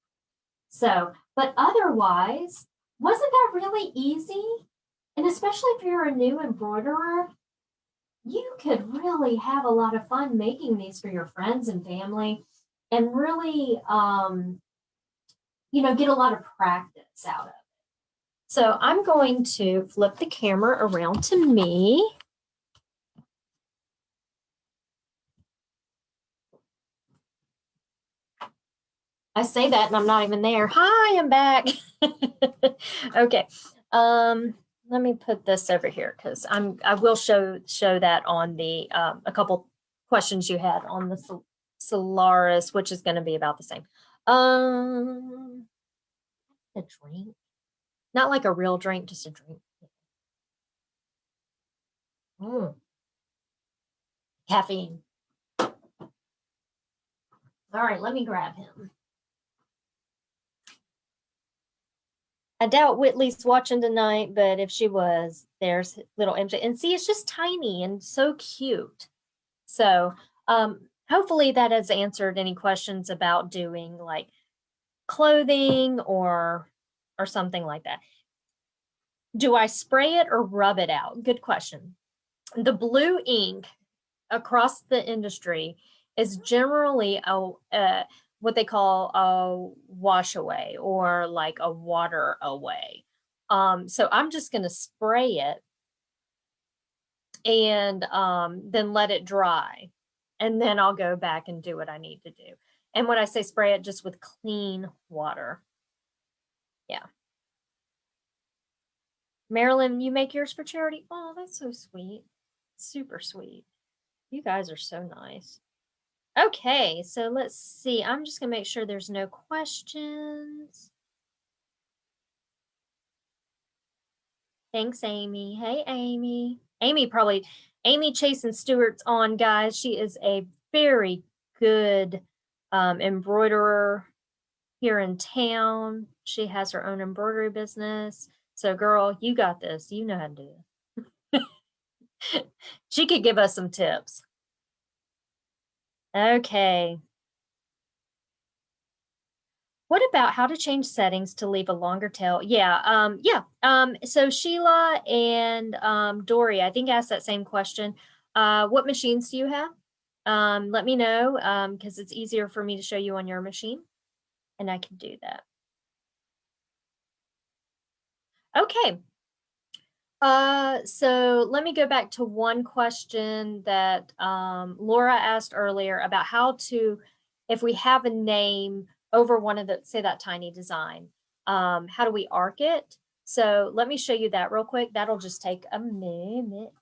So, but otherwise, wasn't that really easy? And especially if you're a new embroiderer, you could really have a lot of fun making these for your friends and family and really, get a lot of practice out of it. So I'm going to flip the camera around to me. I say that and I'm not even there. Hi, I'm back. Okay. Let me put this over here because I will show that on the a couple questions you had on the Solaris, which is going to be about the same. A drink, not like a real drink, just a drink. Caffeine. All right, let me grab him. I doubt Whitley's watching tonight, but if she was, there's little MJ. And see, it's just tiny and so cute. So hopefully that has answered any questions about doing like clothing or something like that. Do I spray it or rub it out? Good question. The blue ink across the industry is generally what they call a wash away or like a water away. So I'm just going to spray it and then let it dry. And then I'll go back and do what I need to do. And when I say spray it, just with clean water. Yeah. Marilyn, you make yours for charity? Oh, that's so sweet. Super sweet. You guys are so nice. Okay, so let's see. I'm just going to make sure there's no questions. Thanks, Amy. Hey, Amy. Amy Chasing Stewart's on, guys. She is a very good embroiderer here in town. She has her own embroidery business. So, girl, you got this. You know how to do it. She could give us some tips. Okay. What about how to change settings to leave a longer tail? So Sheila and Dory, I think asked that same question. What machines do you have? Let me know because it's easier for me to show you on your machine, and I can do that. Okay. So let me go back to one question that Laura asked earlier about how to, if we have a name over one of the, say that tiny design, how do we arc it? So let me show you that real quick. That'll just take a minute.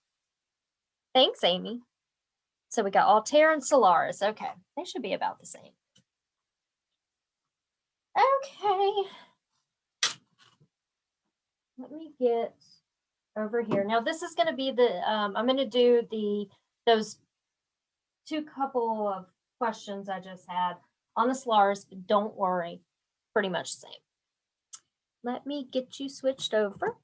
Thanks, Amy. So we got Altair and Solaris. Okay, they should be about the same. Okay. Let me get over here. Now this is going to be the, I'm going to do those two couple of questions I just had on the Solaris, but don't worry, pretty much the same. Let me get you switched over.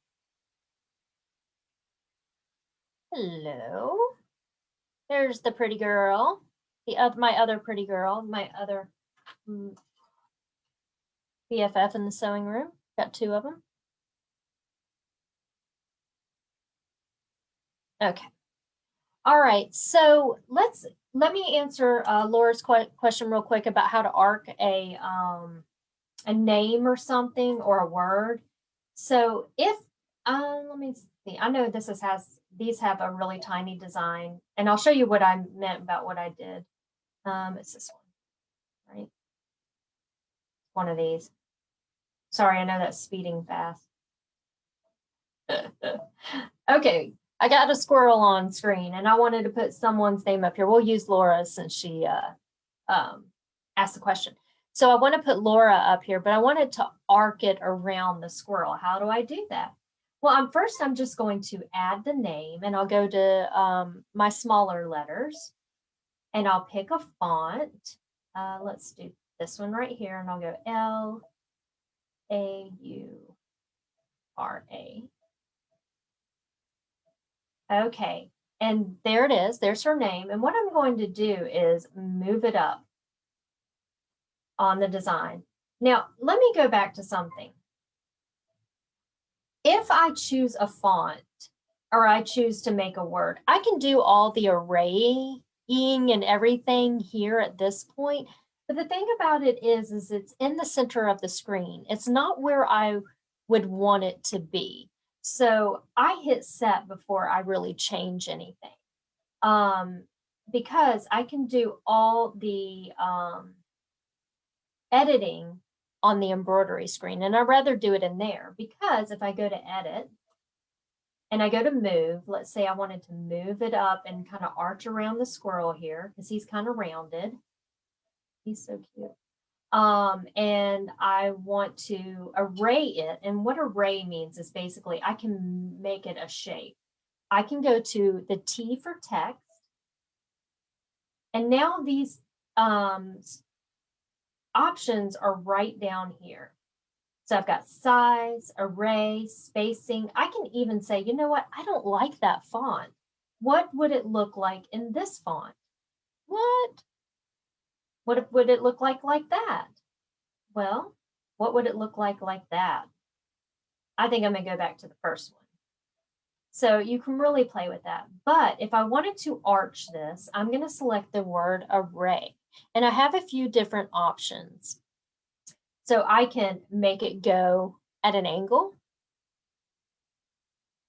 Hello. There's the pretty girl. My other pretty girl, my other BFF in the sewing room. Got two of them. Okay. All right. So let me answer Laura's question real quick about how to arc a name or something or a word. So if let me see, I know these have a really tiny design, and I'll show you what I meant about what I did. It's this one, right? One of these. Sorry, I know that's speeding fast. Okay, I got a squirrel on screen, and I wanted to put someone's name up here. We'll use Laura since she asked the question. So I want to put Laura up here, but I wanted to arc it around the squirrel. How do I do that? Well, first I'm just going to add the name, and I'll go to my smaller letters, and I'll pick a font. Let's do this one right here, and I'll go Laura. Okay, and there it is. There's her name. And what I'm going to do is move it up on the design. Now, let me go back to something. If I choose a font or I choose to make a word, I can do all the arraying and everything here at this point. But the thing about it is it's in the center of the screen. It's not where I would want it to be. So I hit set before I really change anything. Because I can do all the editing on the embroidery screen, and I'd rather do it in there because if I go to edit and I go to move, let's say I wanted to move it up and kind of arch around the squirrel here because he's kind of rounded. He's so cute. And I want to array it. And what array means is basically I can make it a shape. I can go to the T for text. And now these options are right down here. So I've got size, array, spacing. I can even say, you know what? I don't like that font. What would it look like in this font? What would it look like that? Well, what would it look like that? I think I'm going to go back to the first one. So you can really play with that. But if I wanted to arch this, I'm going to select the word array. And I have a few different options. So I can make it go at an angle.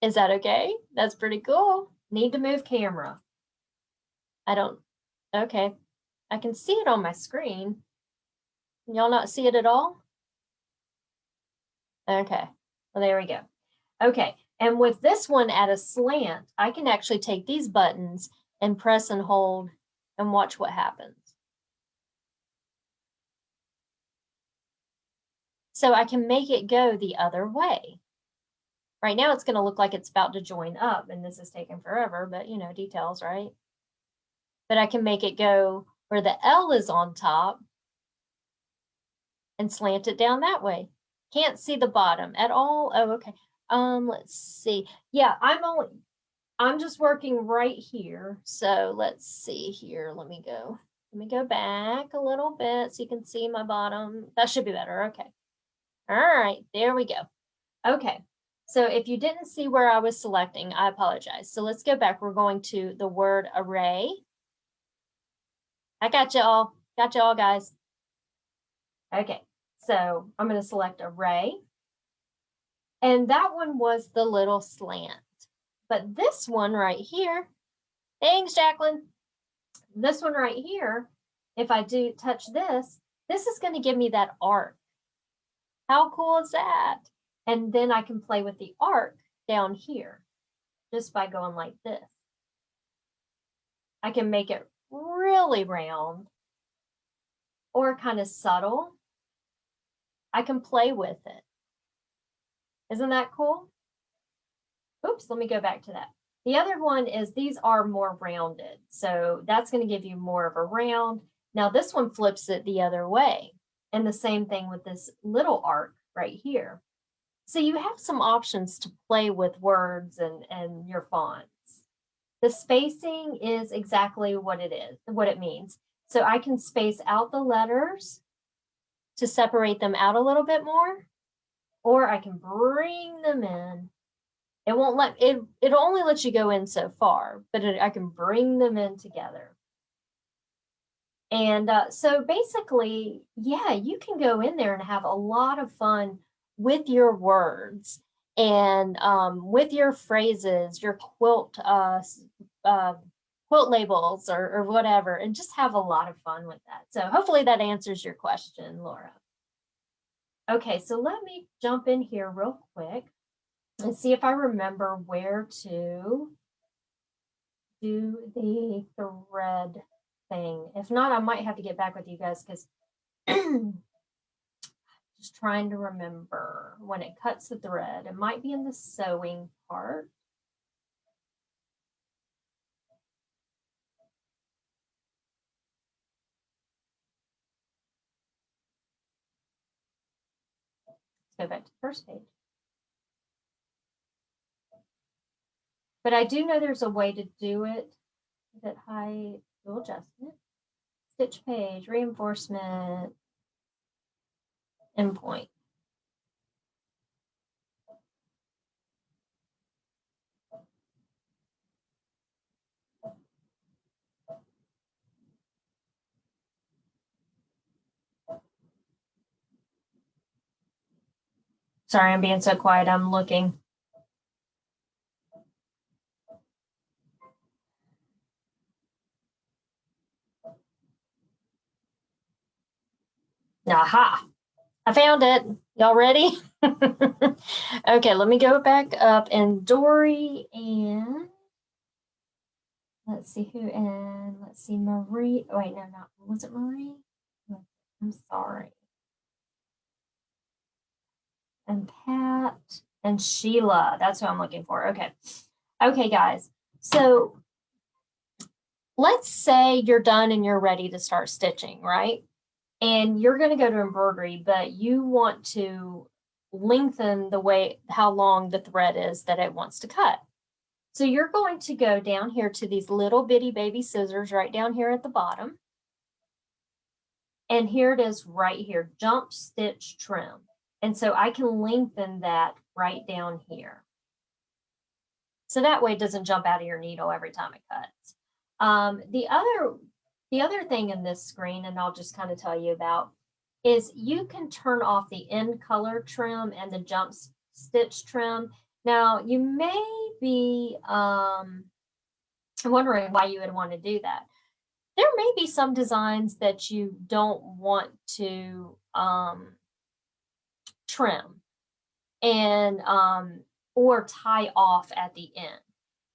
Is that okay? That's pretty cool. Need to move camera. Okay. I can see it on my screen. Can y'all not see it at all? Okay, well, there we go. Okay, and with this one at a slant, I can actually take these buttons and press and hold and watch what happens. So I can make it go the other way. Right now it's going to look like it's about to join up, and this is taking forever, but you know, details, right? But I can make it go where the L is on top and slant it down that way. Can't see the bottom at all. Oh, okay. Let's see. Yeah, I'm just working right here. So let's see here. Let me go. Let me go back a little bit so you can see my bottom. That should be better. Okay. All right, there we go. Okay, so if you didn't see where I was selecting, I apologize. So let's go back. We're going to the word array. I got y'all. Got y'all, guys. Okay, so I'm going to select array. And that one was the little slant. But this one right here, thanks, Jacqueline. This one right here, if I do touch this is going to give me that arc. How cool is that? And then I can play with the arc down here just by going like this. I can make it really round or kind of subtle. I can play with it. Isn't that cool? Oops, let me go back to that. The other one is these are more rounded. So that's going to give you more of a round. Now this one flips it the other way. And the same thing with this little arc right here. So you have some options to play with words and your fonts. The spacing is exactly what it is, what it means. So I can space out the letters to separate them out a little bit more, or I can bring them in. It won't let it only lets you go in so far, but I can bring them in together. And so basically, yeah, you can go in there and have a lot of fun with your words and with your phrases, your quilt labels or whatever, and just have a lot of fun with that. So hopefully that answers your question, Laura. Okay, so let me jump in here real quick and see if I remember where to do the thread thing. If not, I might have to get back with you guys because just trying to remember when it cuts the thread. It might be in the sewing part. Let's go back to the first page. But I do know there's a way to do it that height, dual adjustment, stitch page, reinforcement, endpoint. Sorry, I'm being so quiet. I'm looking. Aha! I found it. Y'all ready? Okay, let me go back up and Dory and let's see who and let's see Marie. Oh, wait, no, not was it Marie? I'm sorry. And Pat and Sheila. That's who I'm looking for. Okay. Okay, guys. So let's say you're done and you're ready to start stitching, right? And you're going to go to embroidery, but you want to lengthen the way how long the thread is that it wants to cut. So you're going to go down here to these little bitty baby scissors right down here at the bottom. And here it is right here, jump stitch trim. And so I can lengthen that right down here. So that way it doesn't jump out of your needle every time it cuts. The other thing in this screen, and I'll just kind of tell you about, is you can turn off the end color trim and the jump stitch trim. Now, you may be wondering why you would want to do that. There may be some designs that you don't want to trim and or tie off at the end.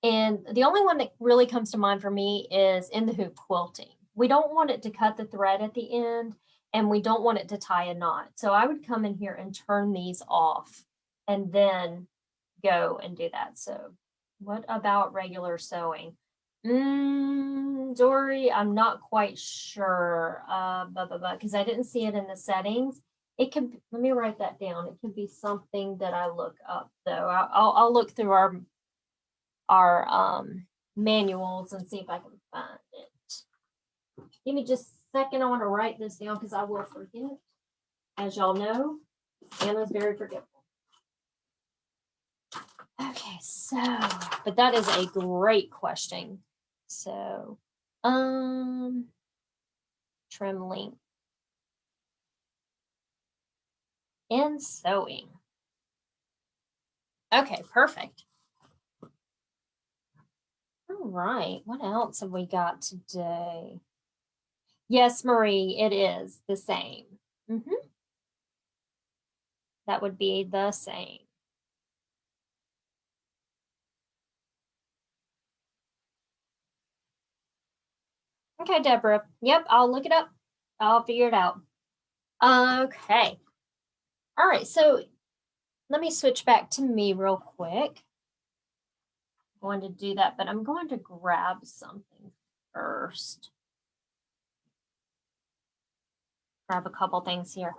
And the only one that really comes to mind for me is in the hoop quilting. We don't want it to cut the thread at the end, and we don't want it to tie a knot. So I would come in here and turn these off and then go and do that. So what about regular sewing? Dory, I'm not quite sure, because I didn't see it in the settings. It could, let me write that down. It could be something that I look up though. I'll look through our manuals and see if I can find it. Give me just a second. I want to write this down because I will forget. As y'all know, Anna's very forgetful. Okay, so, but that is a great question. So, trim length and sewing. Okay, perfect. All right, what else have we got today? Yes, Marie, it is the same. That would be the same. Okay, Deborah. Yep, I'll look it up. I'll figure it out. Okay. All right, so let me switch back to me real quick. I'm going to do that, but I'm going to grab something first. Grab a couple things here.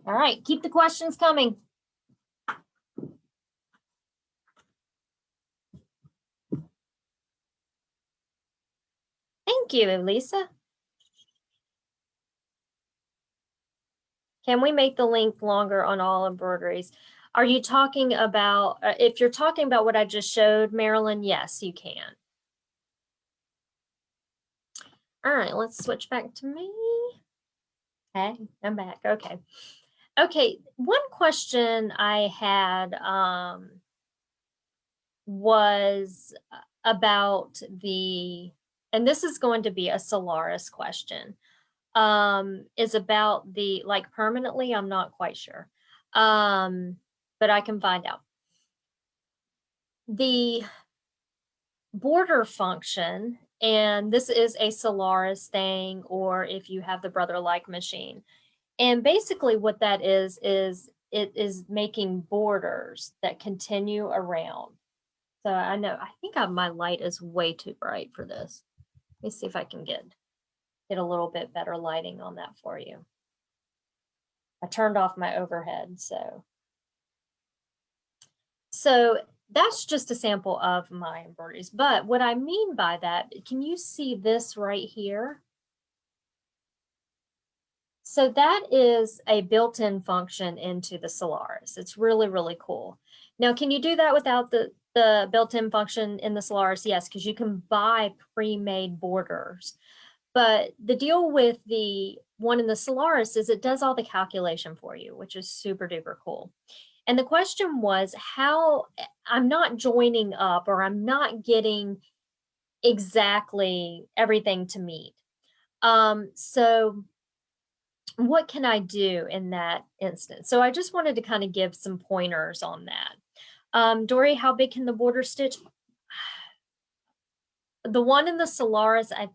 All right, keep the questions coming. Thank you, Lisa. Can we make the length longer on all embroideries? Are you talking about, if you're talking about what I just showed, Marilyn, yes, you can. All right, let's switch back to me. Hey, I'm back. Okay. Okay, one question I had was about the, and this is going to be a Solaris question, is about the, like permanently, I'm not quite sure, but I can find out. The border function, and this is a Solaris thing, or if you have the Brother Like machine. And basically what that is it is making borders that continue around. So I know, I think my light is way too bright for this. Let me see if I can get a little bit better lighting on that for you. I turned off my overhead, so that's just a sample of my embroideries. But what I mean by that, can you see this right here? So that is a built-in function into the Solaris. It's really, really cool. Now, can you do that without the built-in function in the Solaris? Yes, because you can buy pre-made borders. But the deal with the one in the Solaris is it does all the calculation for you, which is super duper cool. And the question was how I'm not joining up, or I'm not getting exactly everything to meet. So what can I do in that instance? So I just wanted to kind of give some pointers on that. Dory, how big can the border stitch? The one in the Solaris, I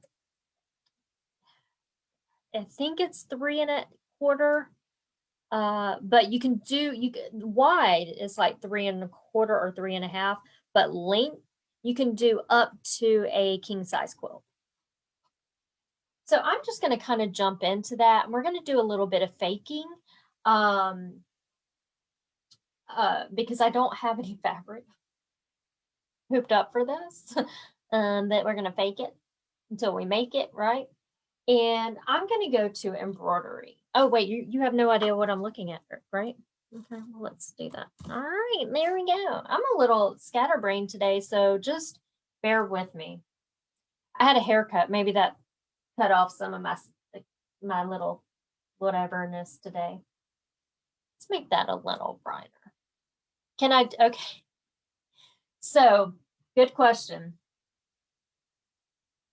think it's 3¼ but you can do, wide is like 3¼ or 3½, but length you can do up to a king size quilt. So I'm just going to kind of jump into that, and we're going to do a little bit of faking because I don't have any fabric hooped up for this, that we're going to fake it until we make it, right? And I'm going to go to embroidery. Oh, wait, you have no idea what I'm looking at, right? Okay, well, let's do that. All right, there we go. I'm a little scatterbrained today, so just bear with me. I had a haircut. Maybe that cut off some of my little whateverness today. Let's make that a little brighter. Can I? Okay. So, good question.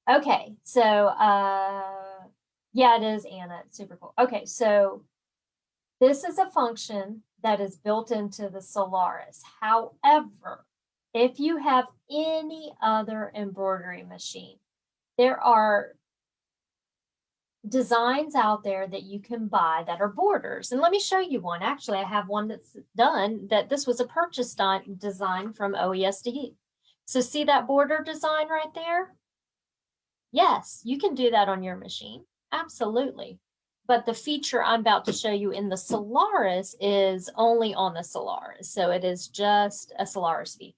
Okay, so yeah, it is, Anna. It's super cool. Okay, so this is a function that is built into the Solaris. However, if you have any other embroidery machine, there are designs out there that you can buy that are borders. And let me show you one. Actually, I have one that's done, that this was a purchase design from OESD. So see that border design right there? Yes, you can do that on your machine. Absolutely. But the feature I'm about to show you in the Solaris is only on the Solaris. So it is just a Solaris feature.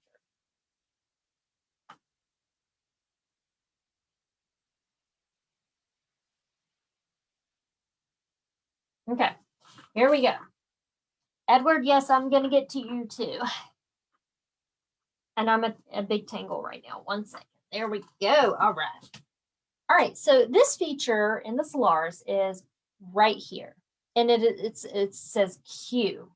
Okay, here we go. Edward, yes, I'm going to get to you too. And I'm a big tangle right now. 1 second. There we go. All right. All right, so this feature in the Solaris is right here. And it says Q.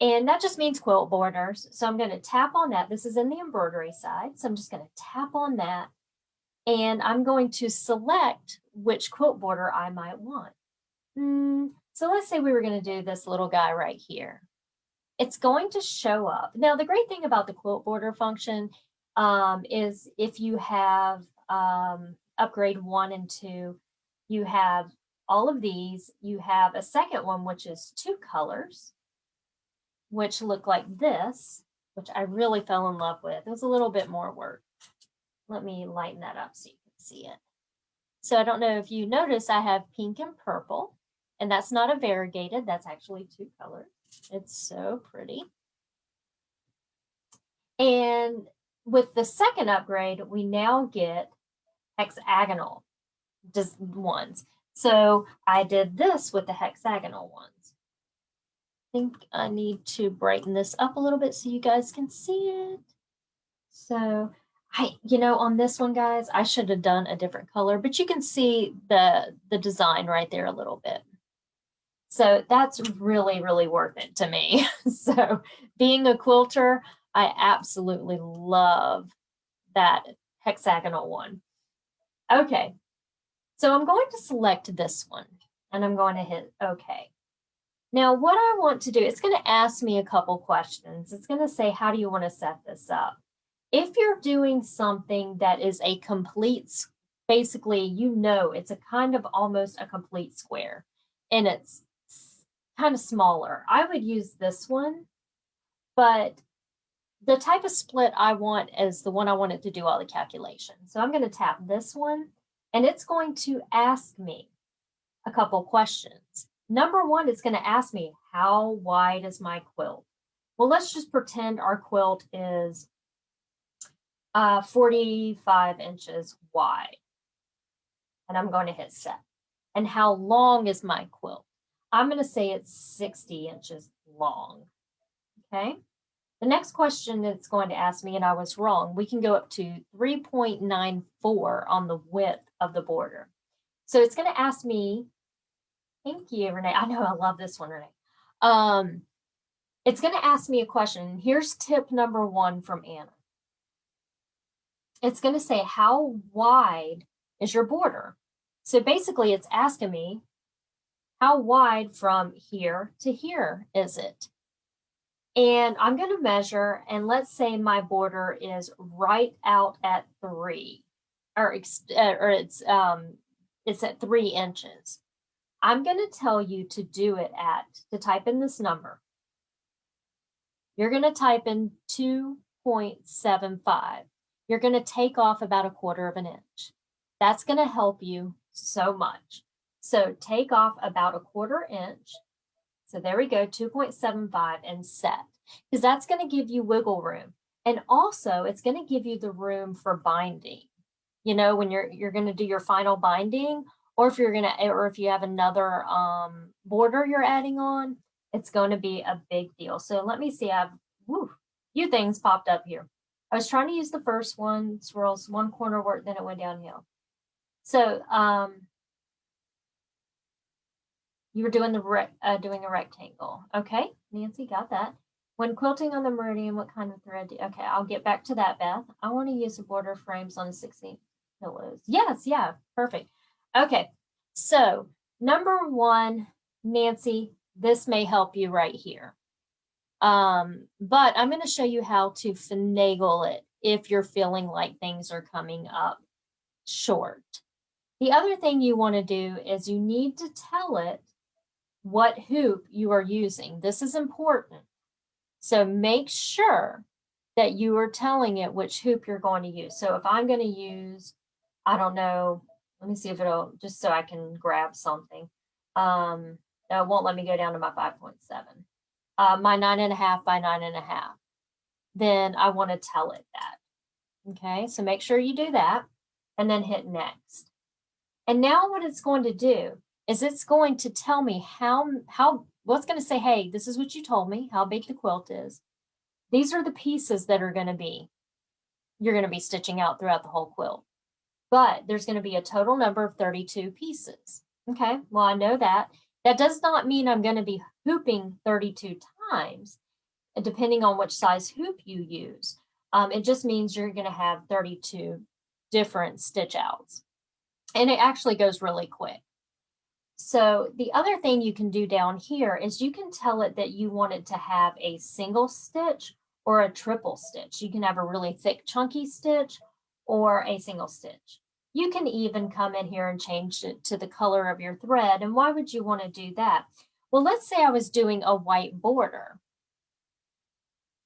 And that just means quilt borders. So I'm going to tap on that. This is in the embroidery side. So I'm just going to tap on that. And I'm going to select which quilt border I might want. So let's say we were going to do this little guy right here. It's going to show up. Now, the great thing about the quilt border function is if you have upgrade 1 and 2, you have all of these. You have a second one, which is 2 colors, which look like this, which I really fell in love with. It was a little bit more work. Let me lighten that up so you can see it. So I don't know if you notice, I have pink and purple, and that's not a variegated, that's actually 2 colors. It's so pretty. And with the second upgrade, we now get hexagonal ones. So I did this with the hexagonal ones. I think I need to brighten this up a little bit so you guys can see it. So on this one, guys, I should have done a different color, but you can see the design right there a little bit. So that's really, really worth it to me. So being a quilter, I absolutely love that hexagonal one. Okay, so I'm going to select this one and I'm going to hit OK. Now what I want to do, it's going to ask me a couple questions. It's going to say, how do you want to set this up? If you're doing something that is a complete, basically, it's a kind of almost a complete square and it's kind of smaller, I would use this one, but the type of split I want is the one I want it to do all the calculations. So I'm going to tap this one and it's going to ask me a couple questions. Number one, it's going to ask me, how wide is my quilt? Well, let's just pretend our quilt is 45 inches wide. And I'm going to hit set. And how long is my quilt? I'm going to say it's 60 inches long. Okay. The next question it's going to ask me, and I was wrong, we can go up to 3.94 on the width of the border. So it's going to ask me, thank you, Renee. I know I love this one, Renee. It's going to ask me a question. Here's tip number 1 from Anna. It's going to say, how wide is your border? So basically it's asking me, how wide from here to here is it? And I'm going to measure, and let's say my border is right out at 3, or it's at 3 inches. I'm going to tell you to to type in this number. You're going to type in 2.75. You're going to take off about 1/4 of an inch. That's going to help you so much. So take off about 1/4 inch. So there we go, 2.75 and set, because that's going to give you wiggle room. And also it's going to give you the room for binding. When you're going to do your final binding, or if you have another border you're adding on, it's going to be a big deal. So let me see, I have few things popped up here. I was trying to use the first one, swirls, one corner work, then it went downhill. So you were doing doing a rectangle. Okay, Nancy, got that. When quilting on the meridian, what kind of thread okay, I'll get back to that, Beth. I want to use the border frames on 16 pillows. Yes, yeah, perfect. Okay, so number 1, Nancy, this may help you right here. But I'm going to show you how to finagle it if you're feeling like things are coming up short. The other thing you want to do is you need to tell it what hoop you are using. This is important. So make sure that you are telling it which hoop you're going to use. So if I'm going to use, I don't know, let me see if it'll, just so I can grab something. No, it won't let me go down to my 5.7. My 9.5 by 9.5. Then I want to tell it that. Okay, so make sure you do that and then hit next. And now what it's going to do is it's going to tell me what's going to say, hey, this is what you told me, how big the quilt is. These are the pieces that are going to be, you're going to be stitching out throughout the whole quilt. But there's going to be a total number of 32 pieces. Okay, well, I know that. That does not mean I'm going to be hooping 32 times, depending on which size hoop you use. It just means you're going to have 32 different stitch outs. And it actually goes really quick. So the other thing you can do down here is you can tell it that you want it to have a single stitch or a triple stitch. You can have a really thick, chunky stitch or a single stitch. You can even come in here and change it to the color of your thread. And why would you want to do that? Well, let's say I was doing a white border.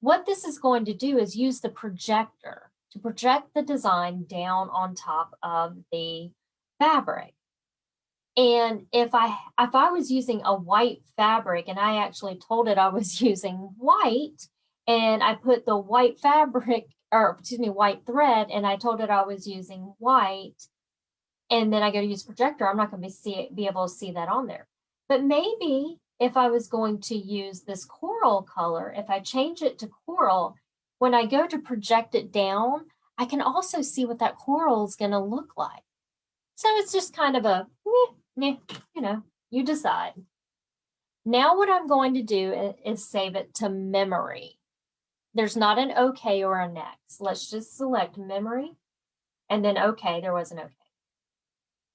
What this is going to do is use the projector to project the design down on top of the fabric. And if I was using a white fabric and I actually told it I was using white, and I put the white fabric, or excuse me, white thread, and I told it I was using white, and then I go to use projector, I'm not going to be able to see that on there. But maybe if I was going to use this coral color, if I change it to coral, when I go to project it down, I can also see what that coral is going to look like. So it's just kind of a, you know, you decide. Now what I'm going to do is save it to memory. There's not an OK or a next. Let's just select memory and then OK, there was an OK.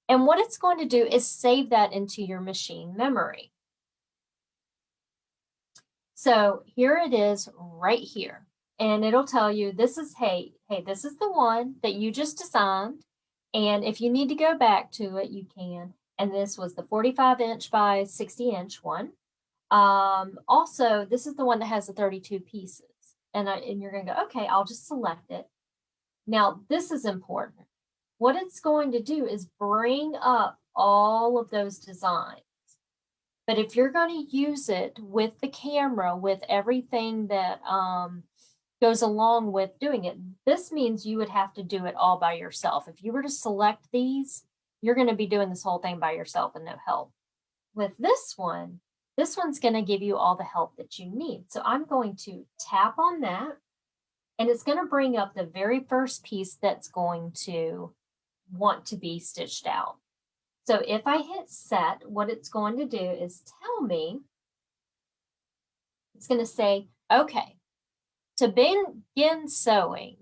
And what it's going to do is save that into your machine memory. So here it is right here. And it'll tell you this is, hey, this is the one that you just assigned. And if you need to go back to it, you can. And this was the 45-inch by 60-inch one. Also, this is the one that has the 32 pieces. And you're going to go, okay, I'll just select it. Now, this is important. What it's going to do is bring up all of those designs. But if you're going to use it with the camera, with everything that goes along with doing it, this means you would have to do it all by yourself. If you were to select these, you're going to be doing this whole thing by yourself and no help. With this one's going to give you all the help that you need. So I'm going to tap on that, and it's going to bring up the very first piece that's going to want to be stitched out. So if I hit set, what it's going to do is tell me, it's going to say, okay, to begin sewing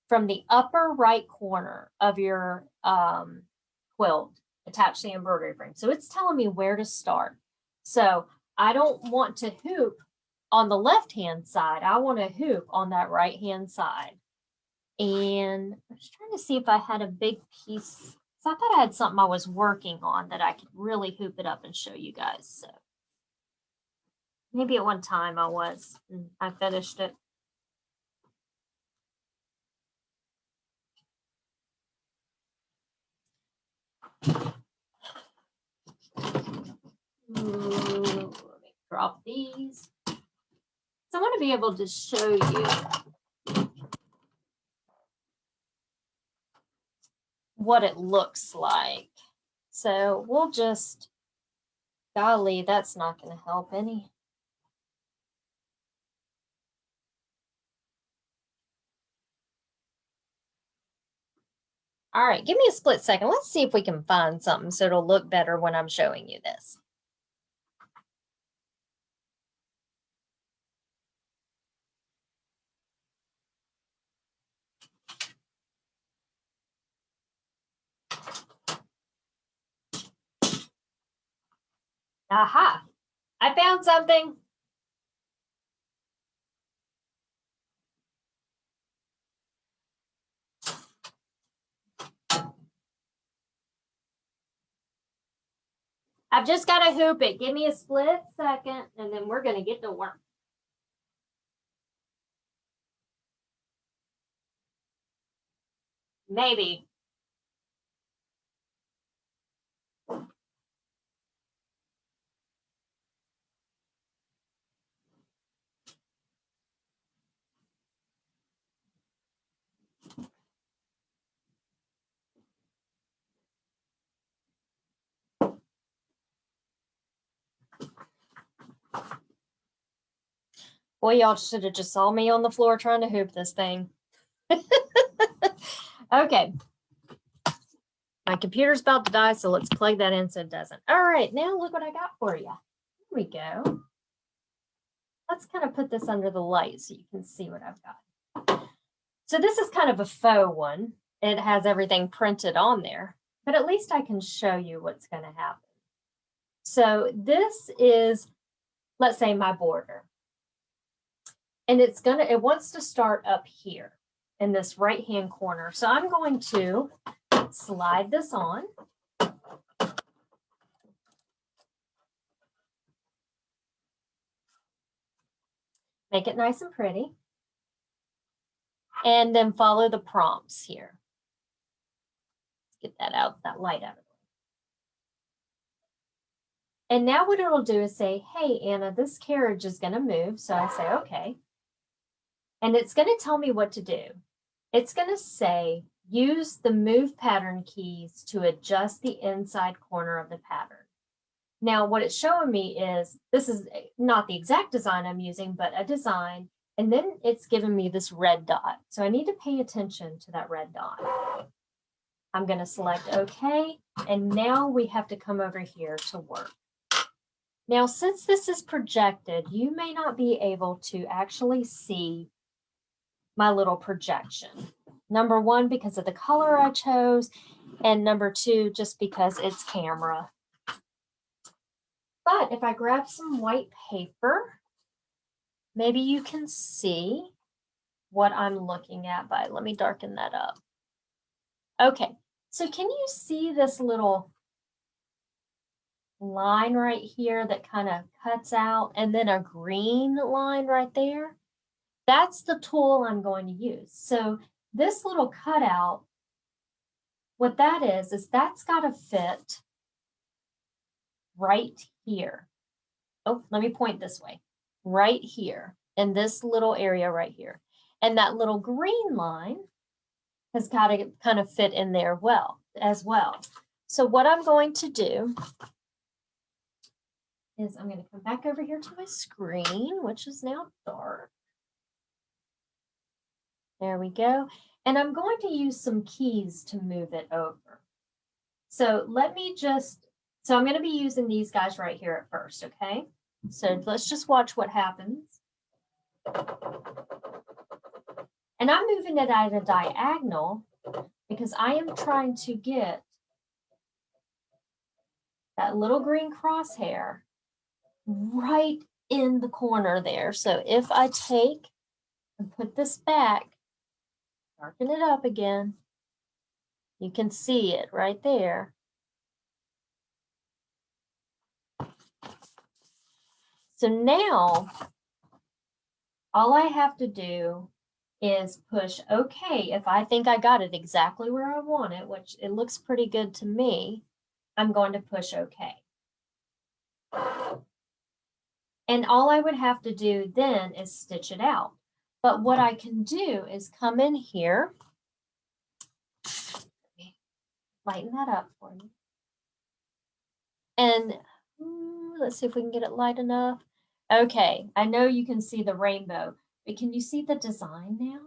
from the upper right corner of your quilt, attach the embroidery frame. So it's telling me where to start. So I don't want to hoop on the left-hand side. I want to hoop on that right-hand side. And I was trying to see if I had a big piece. So I thought I had something I was working on that I could really hoop it up and show you guys. So maybe at one time I was, and I finished it. Ooh, let me drop these. So I want to be able to show you what it looks like. So we'll just, golly, that's not going to help any. All right, give me a split second. Let's see if we can find something so it'll look better when I'm showing you this. Aha, I found something. I've just got to hoop it. Give me a split second, and then we're going to get to work. Maybe. Boy, y'all should have just saw me on the floor trying to hoop this thing. Okay. My computer's about to die, so let's plug that in so it doesn't. All right, now look what I got for you. Here we go. Let's kind of put this under the light so you can see what I've got. So this is kind of a faux one. It has everything printed on there, but at least I can show you what's going to happen. So this is, let's say, my border. And it wants to start up here in this right-hand corner. So I'm going to slide this on. Make it nice and pretty. And then follow the prompts here. Let's get that out, that light out of the way. And now what it'll do is say, hey, Anna, this carriage is going to move. So I say, okay. And it's going to tell me what to do. It's going to say, use the move pattern keys to adjust the inside corner of the pattern. Now, what it's showing me is, this is not the exact design I'm using, but a design. And then it's giving me this red dot. So I need to pay attention to that red dot. I'm going to select OK. And now we have to come over here to work. Now, since this is projected, you may not be able to actually see my little projection. Number one, because of the color I chose, and number two, just because it's camera. But if I grab some white paper, maybe you can see what I'm looking at by, let me darken that up. Okay, so can you see this little line right here that kind of cuts out, and then a green line right there? That's the tool I'm going to use. So this little cutout, what that is that's got to fit right here. Oh, let me point this way. Right here, in this little area right here. And that little green line has got to kind of fit in there as well. So what I'm going to do is I'm going to come back over here to my screen, which is now dark. There we go. And I'm going to use some keys to move it over. So I'm going to be using these guys right here at first, okay? So let's just watch what happens. And I'm moving it at a diagonal because I am trying to get that little green crosshair right in the corner there. So if I take and put this back, darken it up again, you can see it right there. So now, all I have to do is push OK. If I think I got it exactly where I want it, which it looks pretty good to me, I'm going to push OK. And all I would have to do then is stitch it out. But what I can do is come in here, lighten that up for you. And let's see if we can get it light enough. Okay, I know you can see the rainbow, but can you see the design now?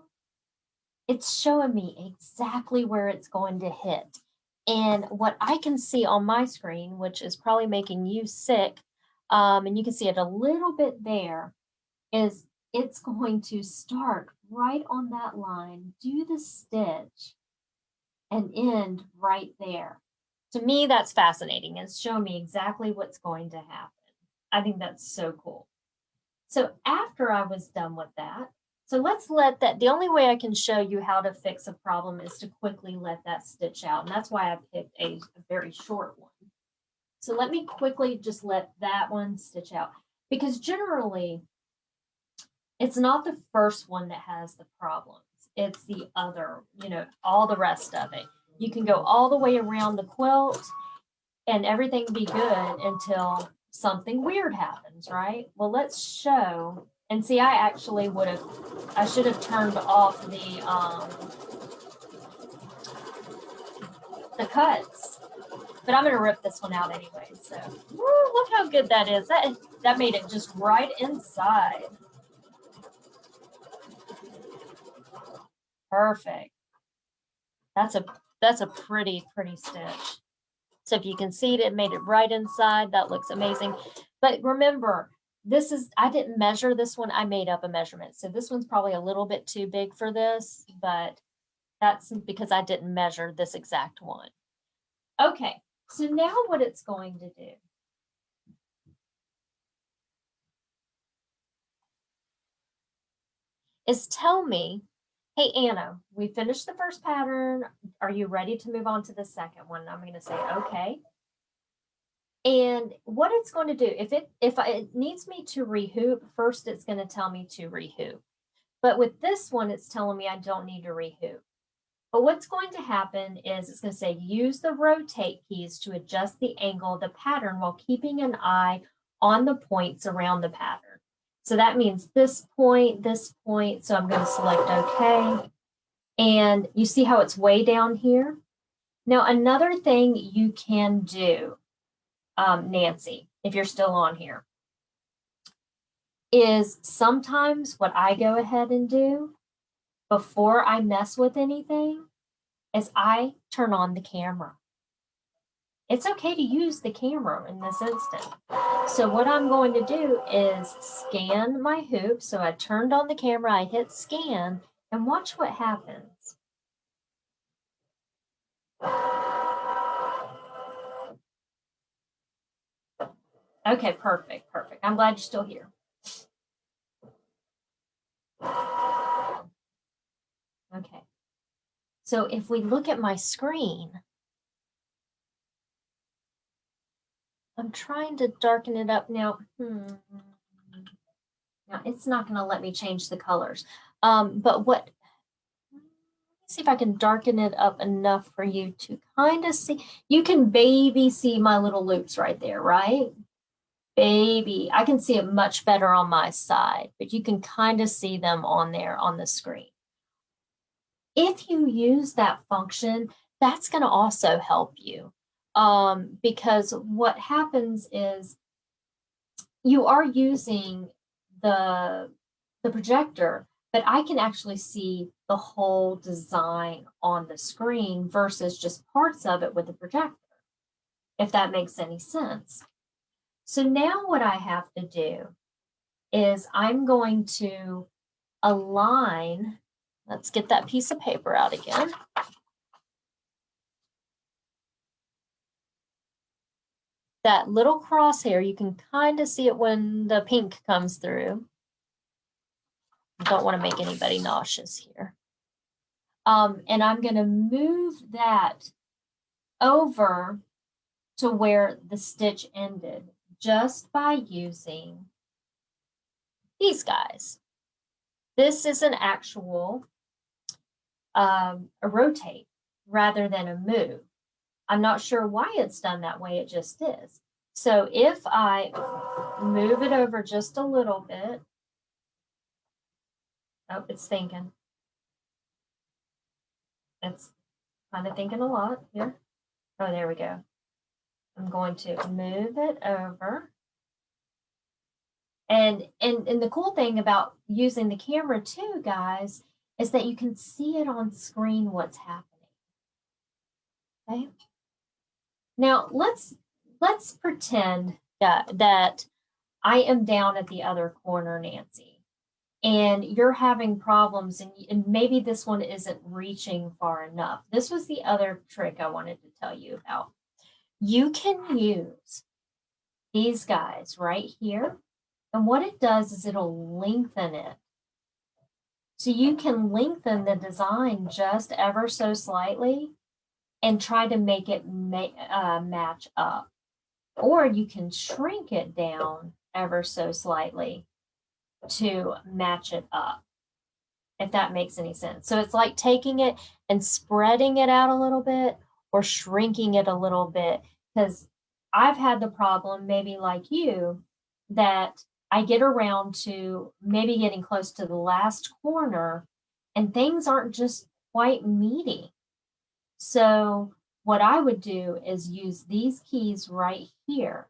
It's showing me exactly where it's going to hit. And what I can see on my screen, which is probably making you sick, and you can see it a little bit there, is it's going to start right on that line, do the stitch, and end right there. To me, that's fascinating. It's showing me exactly what's going to happen. I think that's so cool. So after I was done with that, so let's let that, the only way I can show you how to fix a problem is to quickly let that stitch out. And that's why I picked a very short one. So let me quickly just let that one stitch out, because generally it's not the first one that has the problems. It's the other, all the rest of it. You can go all the way around the quilt and everything be good until something weird happens, right? Well, let's show, and see, I should have turned off the cuts, but I'm gonna rip this one out anyway. So, woo, look how good that is. That made it just right inside. Perfect. That's a pretty stitch. So if you can see it, it made it right inside. That looks amazing. But remember, I didn't measure this one. I made up a measurement. So this one's probably a little bit too big for this, but that's because I didn't measure this exact one. Okay, so now what it's going to do is tell me, hey, Anna, we finished the first pattern. Are you ready to move on to the second one? I'm going to say, okay. And what it's going to do, if it needs me to rehoop, first it's going to tell me to rehoop. But with this one, it's telling me I don't need to rehoop. But what's going to happen is it's going to say use the rotate keys to adjust the angle of the pattern while keeping an eye on the points around the pattern. So that means this point. So I'm going to select OK. And you see how it's way down here? Now, another thing you can do, Nancy, if you're still on here, is sometimes what I go ahead and do before I mess with anything is I turn on the camera. It's okay to use the camera in this instant. So what I'm going to do is scan my hoop. So I turned on the camera, I hit scan, and watch what happens. Okay, perfect. I'm glad you're still here. Okay. So if we look at my screen, I'm trying to darken it up now. Now it's not going to let me change the colors. But let me see if I can darken it up enough for you to kind of see. You can baby see my little loops right there, right? Baby, I can see it much better on my side, but you can kind of see them on there on the screen. If you use that function, that's going to also help you, because what happens is you are using the projector, but I can actually see the whole design on the screen versus just parts of it with the projector, if that makes any sense. So now what I have to do is I'm going to align. Let's get that piece of paper out again. That little crosshair, you can kind of see it when the pink comes through. Don't want to make anybody nauseous here. And I'm going to move that over to where the stitch ended just by using these guys. This is an actual a rotate rather than a move. I'm not sure why it's done that way, it just is. So if I move it over just a little bit, oh, it's thinking. It's kind of thinking a lot here. Oh, there we go. I'm going to move it over. And the cool thing about using the camera too, guys, is that you can see it on screen what's happening. Okay. Now let's pretend that I am down at the other corner, Nancy, and you're having problems, and maybe this one isn't reaching far enough. This was the other trick I wanted to tell you about. You can use these guys right here, and what it does is it'll lengthen it. So you can lengthen the design just ever so slightly and try to make it match up. Or you can shrink it down ever so slightly to match it up, if that makes any sense. So it's like taking it and spreading it out a little bit or shrinking it a little bit, because I've had the problem, maybe like you, that I get around to maybe getting close to the last corner and things aren't just quite meeting. So what I would do is use these keys right here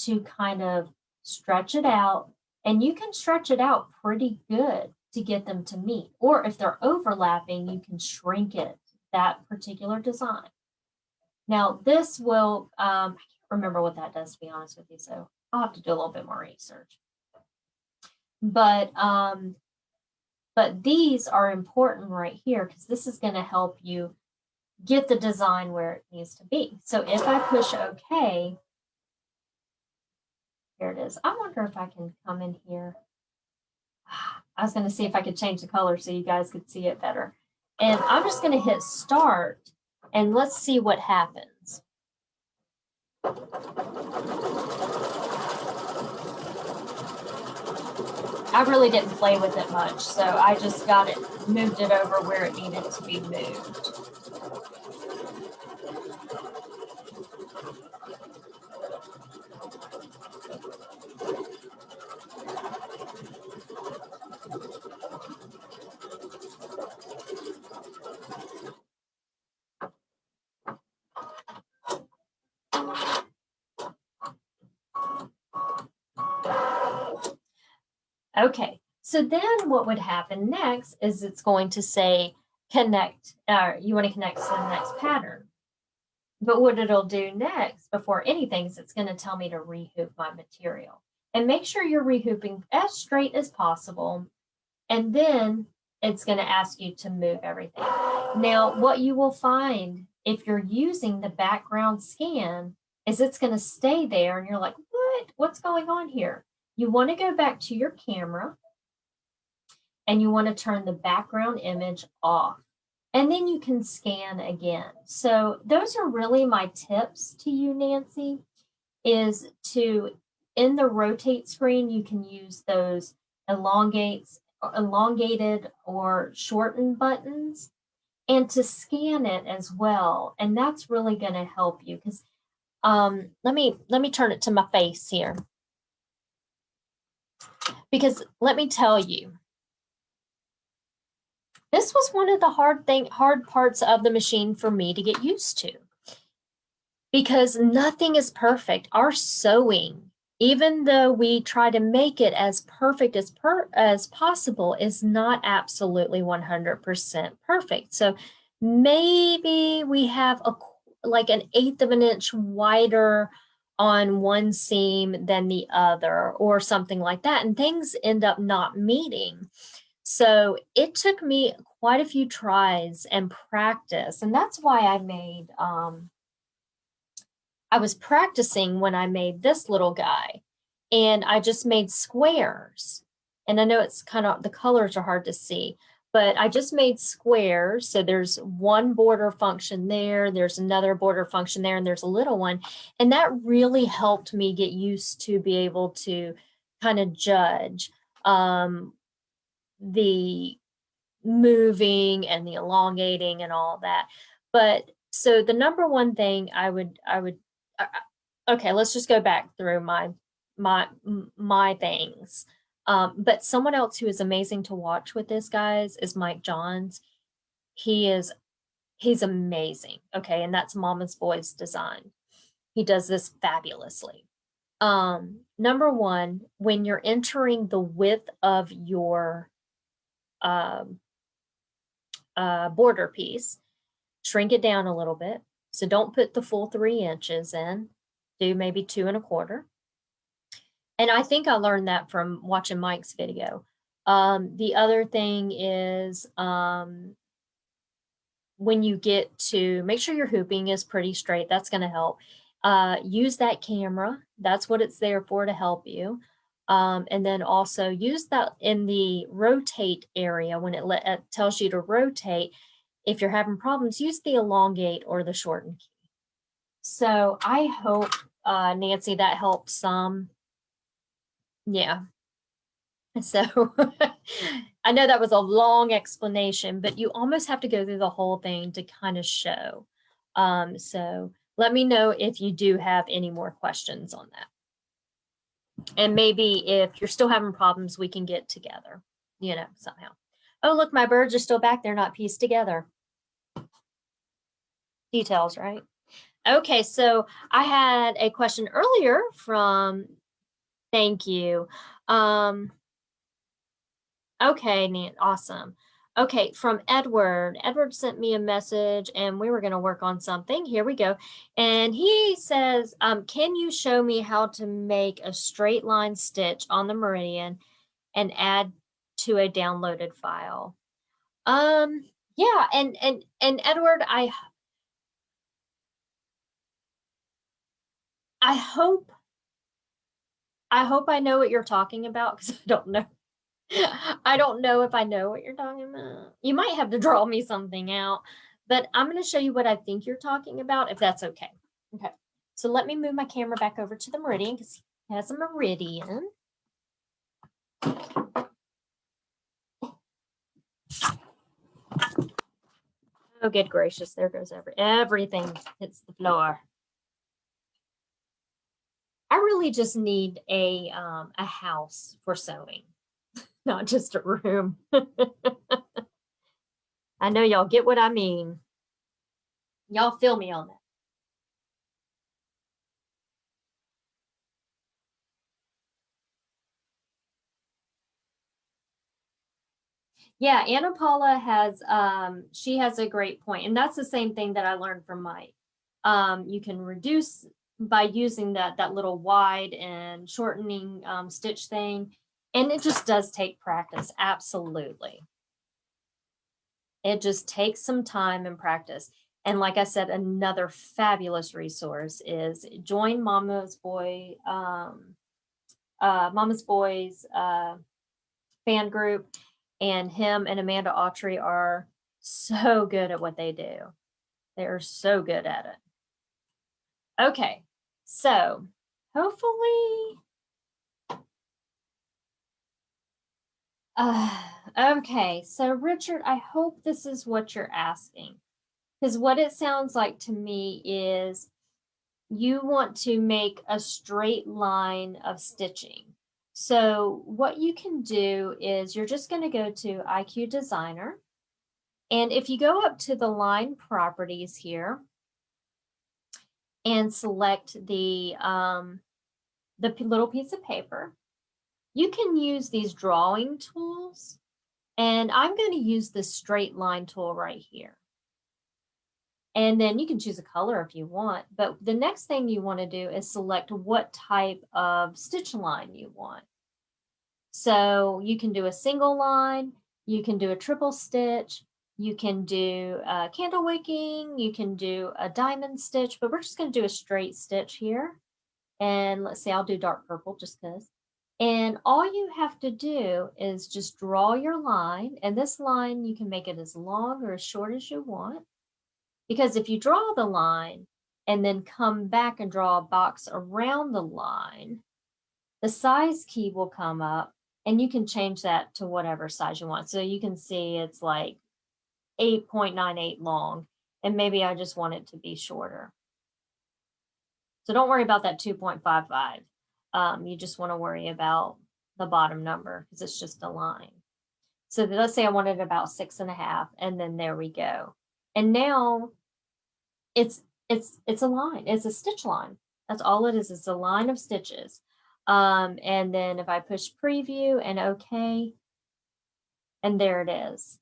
to kind of stretch it out, and you can stretch it out pretty good to get them to meet. Or if they're overlapping, you can shrink it, that particular design. Now this will, I can't remember what that does, to be honest with you, so I'll have to do a little bit more research. But these are important right here because this is going to help you get the design where it needs to be. So if I push OK, here it is. I wonder if I can come in here. I was going to see if I could change the color so you guys could see it better. And I'm just going to hit start and let's see what happens. I really didn't play with it much, so I just got it, moved it over where it needed to be moved. Okay, so then what would happen next is it's going to say connect, you want to connect to the next pattern. But what it'll do next, before anything, is it's going to tell me to rehoop my material. And make sure you're rehooping as straight as possible. And then it's going to ask you to move everything. Now, what you will find if you're using the background scan is it's going to stay there and you're like, what? What's going on here? You want to go back to your camera and you want to turn the background image off. And then you can scan again. So those are really my tips to you, Nancy, is to, in the rotate screen, you can use those elongated or shortened buttons, and to scan it as well. And that's really going to help you because let me turn it to my face here. Because let me tell you, this was one of the hard parts of the machine for me to get used to. Because nothing is perfect. Our sewing, even though we try to make it as perfect as possible, is not absolutely 100% perfect. So maybe we have like an 1/8 of an inch wider on one seam than the other or something like that, and things end up not meeting. So it took me quite a few tries and practice, and that's why I made I was practicing when I made this little guy, and I just made squares. And I know it's kind of, the colors are hard to see, but I just made squares. So there's one border function there, there's another border function there, and there's a little one. And that really helped me get used to be able to kind of judge the moving and the elongating and all that. But so the number one thing I would okay, let's just go back through my things. But someone else who is amazing to watch with this, guys, is Mike Johns. He's amazing. Okay, and that's Mama's Boys Design. He does this fabulously. Number one, when you're entering the width of your border piece, shrink it down a little bit. So don't put the full 3 inches in, do maybe 2 1/4. And I think I learned that from watching Mike's video. The other thing is when you get to, make sure your hooping is pretty straight. That's going to help. Use that camera. That's what it's there for, to help you. And then also use that in the rotate area when it tells you to rotate. If you're having problems, use the elongate or the shorten key. So I hope, Nancy, that helped some. Yeah. So I know that was a long explanation, but you almost have to go through the whole thing to kind of show. So let me know if you do have any more questions on that. And maybe if you're still having problems, we can get together, somehow. Oh, look, my birds are still back. They're not pieced together. Details, right? Okay, so I had a question earlier from, thank you. Okay, neat, awesome. Okay, from Edward. Edward sent me a message and we were going to work on something. Here we go. And he says, can you show me how to make a straight line stitch on the meridian and add to a downloaded file? Yeah, and Edward, I hope I know what you're talking about because I don't know. I don't know if I know what you're talking about. You might have to draw me something out, but I'm going to show you what I think you're talking about, if that's okay. Okay. So let me move my camera back over to the meridian because he has a meridian. Oh, good gracious. There goes everything hits the floor. I really just need a house for sewing, not just a room. I know y'all get what I mean. Y'all feel me on that. Yeah, Anna Paula has she has a great point, and that's the same thing that I learned from Mike. You can reduce by using that little wide and shortening stitch thing, and it just does take practice. Absolutely, it just takes some time and practice. And like I said, another fabulous resource is join Mama's Boys fan group, and him and Amanda Autry are so good at what they do. They are so good at it. Okay, so hopefully, okay, so Richard, I hope this is what you're asking, because what it sounds like to me is you want to make a straight line of stitching. So what you can do is you're just going to go to IQ Designer. And if you go up to the line properties here and select the little piece of paper, you can use these drawing tools. And I'm going to use the straight line tool right here. And then you can choose a color if you want. But the next thing you want to do is select what type of stitch line you want. So you can do a single line, you can do a triple stitch, you can do candle wicking, you can do a diamond stitch, but we're just going to do a straight stitch here. And let's see, I'll do dark purple just because. And all you have to do is just draw your line. And this line, you can make it as long or as short as you want. Because if you draw the line and then come back and draw a box around the line, the size key will come up and you can change that to whatever size you want. So you can see it's like 8.98 long, and maybe I just want it to be shorter. So don't worry about that 2.55. You just want to worry about the bottom number because it's just a line. So let's say I wanted about 6.5, and then there we go. And now it's a line. It's a stitch line. That's all it is. It's a line of stitches. And then if I push preview and OK, and there it is.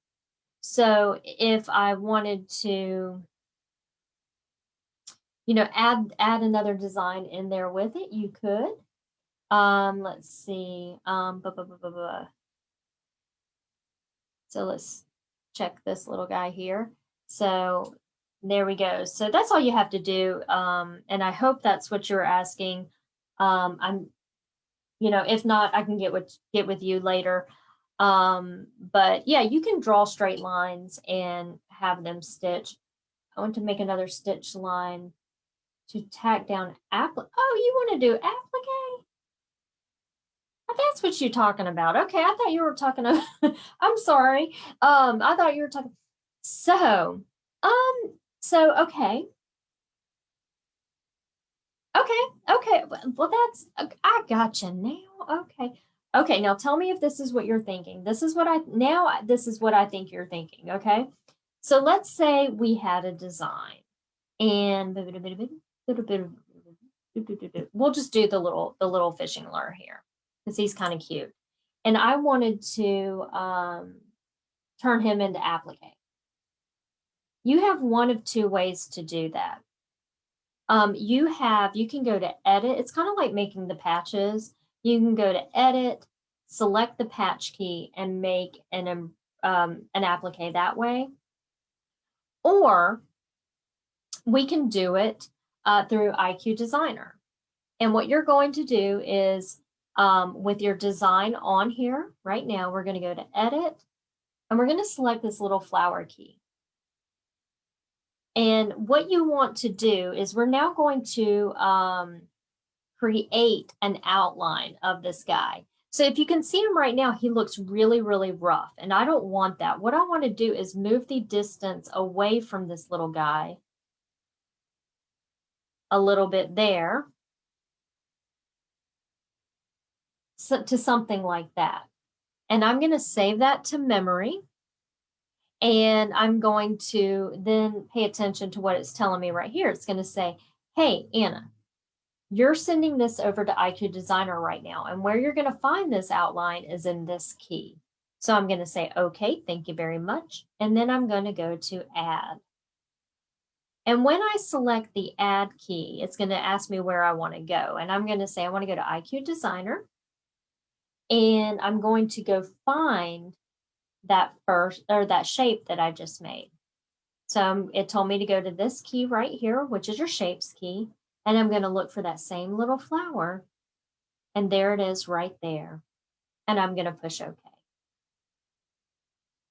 So if I wanted to, add another design in there with it, you could. Let's see. So let's check this little guy here. So there we go. So that's all you have to do. And I hope that's what you're asking. If not, I can get with you later. But yeah, you can draw straight lines and have them stitch. I want to make another stitch line to tack down applique. Oh, you want to do applique? That's what you're talking about. Okay, I thought you were talking about, I'm sorry. I thought you were talking. So okay. Okay. Well, I gotcha now. Okay. Okay, now tell me if this is what you're thinking. This is what I think you're thinking, okay? So let's say we had a design and we'll just do the little fishing lure here because he's kind of cute. and I wanted to turn him into applique. You have one of two ways to do that. You can go to edit. It's kind of like making the patches. You can go to edit, select the patch key, and make an applique that way. Or we can do it through IQ Designer. And what you're going to do is with your design on here right now, we're going to go to edit and we're going to select this little flower key. And what you want to do is we're now going to create an outline of this guy. So if you can see him right now, he looks really, really rough. And I don't want that. What I want to do is move the distance away from this little guy a little bit there. So, to something like that. And I'm going to save that to memory. And I'm going to then pay attention to what it's telling me right here. It's going to say, hey, Anna, you're sending this over to IQ Designer right now. And where you're going to find this outline is in this key. So I'm going to say, okay, thank you very much. And then I'm going to go to add. And when I select the add key, it's going to ask me where I want to go. And I'm going to say, I want to go to IQ Designer. And I'm going to go find that that shape that I just made. So it told me to go to this key right here, which is your shapes key. And I'm going to look for that same little flower. And there it is right there. And I'm going to push OK.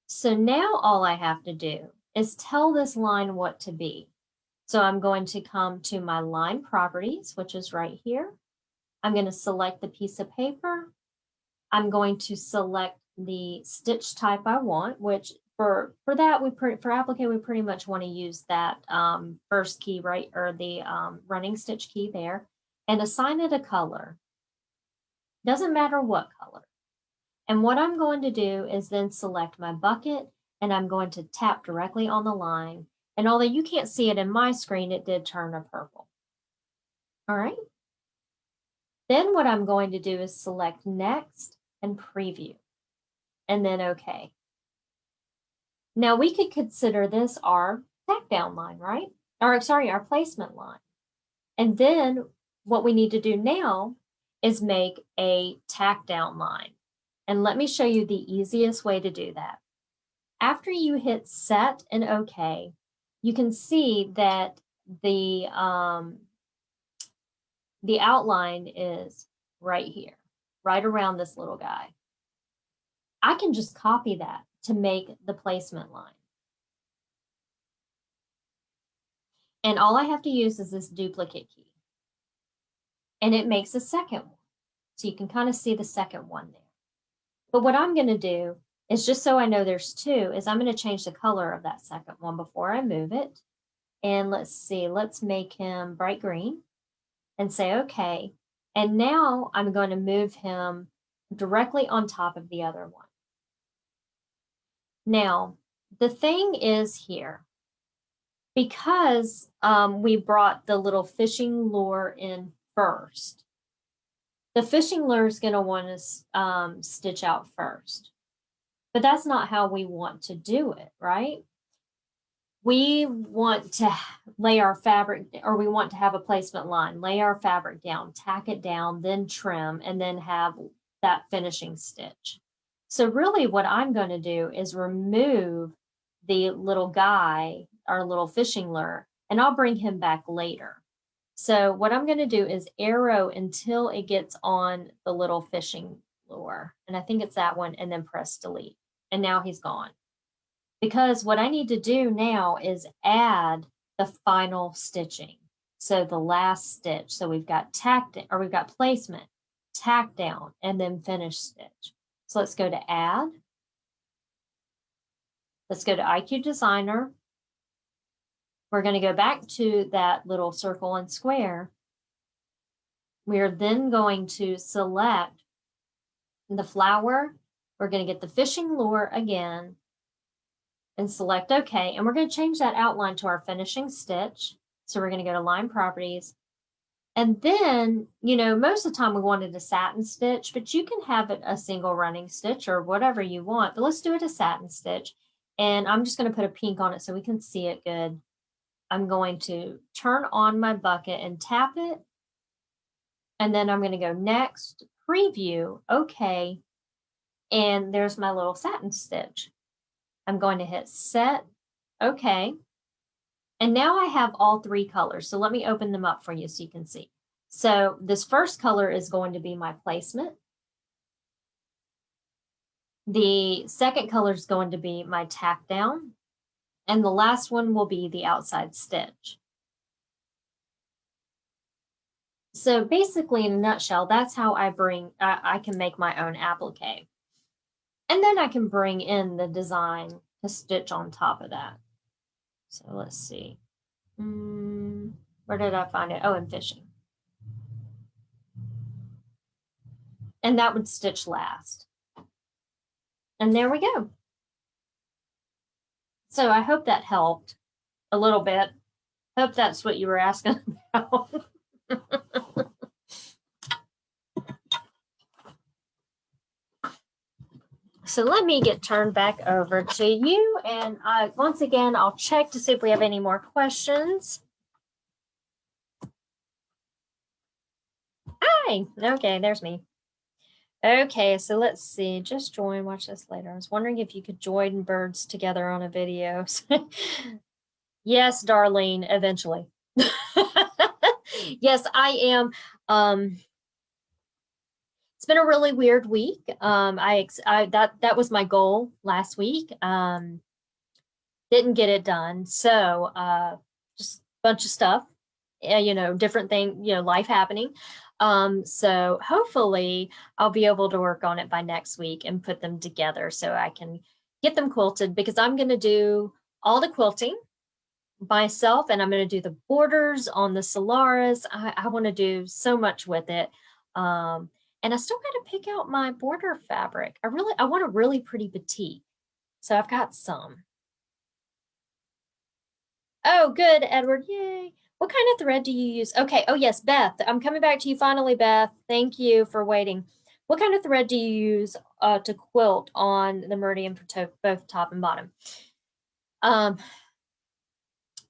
So now all I have to do is tell this line what to be. So I'm going to come to my line properties, which is right here. I'm going to select the piece of paper. I'm going to select the stitch type I want, which for that for applique we pretty much want to use that first key, right, or the running stitch key there, and assign it a color. Doesn't matter what color. And what I'm going to do is then select my bucket, and I'm going to tap directly on the line. And although you can't see it in my screen, it did turn a purple. All right. Then what I'm going to do is select next and preview, and then OK. Now we could consider this our tack down line, right? Or sorry, our placement line. And then what we need to do now is make a tack down line. And let me show you the easiest way to do that. After you hit set and OK, you can see that the outline is right here, right around this little guy. I can just copy that to make the placement line. And all I have to use is this duplicate key. And it makes a second one. So you can kind of see the second one there. But what I'm going to do is, just so I know there's two, is I'm going to change the color of that second one before I move it. And let's see, let's make him bright green and say OK. And now I'm going to move him directly on top of the other one. Now, the thing is here, because we brought the little fishing lure in first, the fishing lure is going to want to stitch out first. But that's not how we want to do it, right? We want to lay our fabric, or we want to have a placement line, lay our fabric down, tack it down, then trim, and then have that finishing stitch. So really what I'm going to do is remove the little guy, our little fishing lure, and I'll bring him back later. So what I'm going to do is arrow until it gets on the little fishing lure. And I think it's that one, and then press delete. And now he's gone. Because what I need to do now is add the final stitching. So the last stitch. So we've got we've got placement, tack down, and then finish stitch. So let's go to add. Let's go to IQ Designer. We're going to go back to that little circle and square. We are then going to select the flower. We're going to get the fishing lure again and select OK. And we're going to change that outline to our finishing stitch. So we're going to go to line properties, And then, you know, most of the time we wanted a satin stitch, but you can have it a single running stitch or whatever you want, but let's do it a satin stitch. And I'm just going to put a pink on it so we can see it good. I'm going to turn on my bucket and tap it. And then I'm going to go next, preview, okay. And there's my little satin stitch. I'm going to hit set, okay. And now I have all three colors. So let me open them up for you so you can see. So this first color is going to be my placement. The second color is going to be my tack down. And the last one will be the outside stitch. So basically, in a nutshell, that's how I can make my own applique. And then I can bring in the design to stitch on top of that. So let's see. Where did I find it? Oh, in fishing. And that would stitch last. And there we go. So I hope that helped a little bit. Hope that's what you were asking about. So let me get turned back over to you. And once again, I'll check to see if we have any more questions. Hi. Okay, there's me. Okay, so let's see. Just join, watch this later. I was wondering if you could join birds together on a video. Yes, Darlene, eventually. Yes, I am. It's been a really weird week. That was my goal last week. Didn't get it done. So just a bunch of stuff, you know, different thing, you know, life happening. So hopefully I'll be able to work on it by next week and put them together so I can get them quilted, because I'm going to do all the quilting myself, and I'm going to do the borders on the Solaris. I want to do so much with it. And I still got to pick out my border fabric. I want a really pretty batik. So I've got some. Oh, good, Edward. Yay. What kind of thread do you use? Okay. Oh, yes, Beth. I'm coming back to you finally, Beth. Thank you for waiting. What kind of thread do you use to quilt on the Meridian for both top and bottom?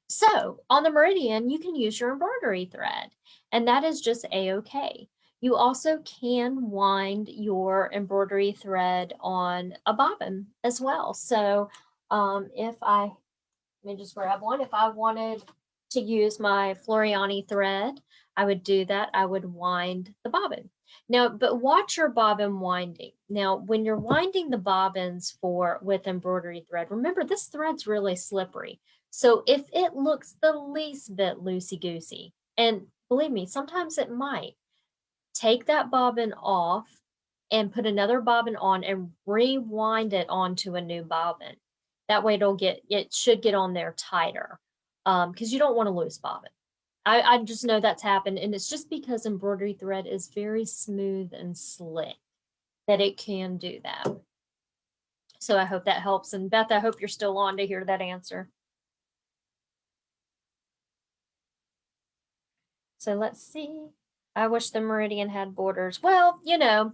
So on the Meridian, you can use your embroidery thread, and that is just a-okay. You also can wind your embroidery thread on a bobbin as well. So let me just grab one. If I wanted to use my Floriani thread, I would do that. I would wind the bobbin. Now, but watch your bobbin winding. Now, when you're winding the bobbins with embroidery thread, remember this thread's really slippery. So if it looks the least bit loosey-goosey, and believe me, sometimes it might, take that bobbin off and put another bobbin on and rewind it onto a new bobbin. That way it should get on there tighter, because you don't want to lose bobbin. I just know that's happened, and it's just because embroidery thread is very smooth and slick that it can do that. So I hope that helps. And Beth, I hope you're still on to hear that answer. So let's see. I wish the Meridian had borders. Well, you know,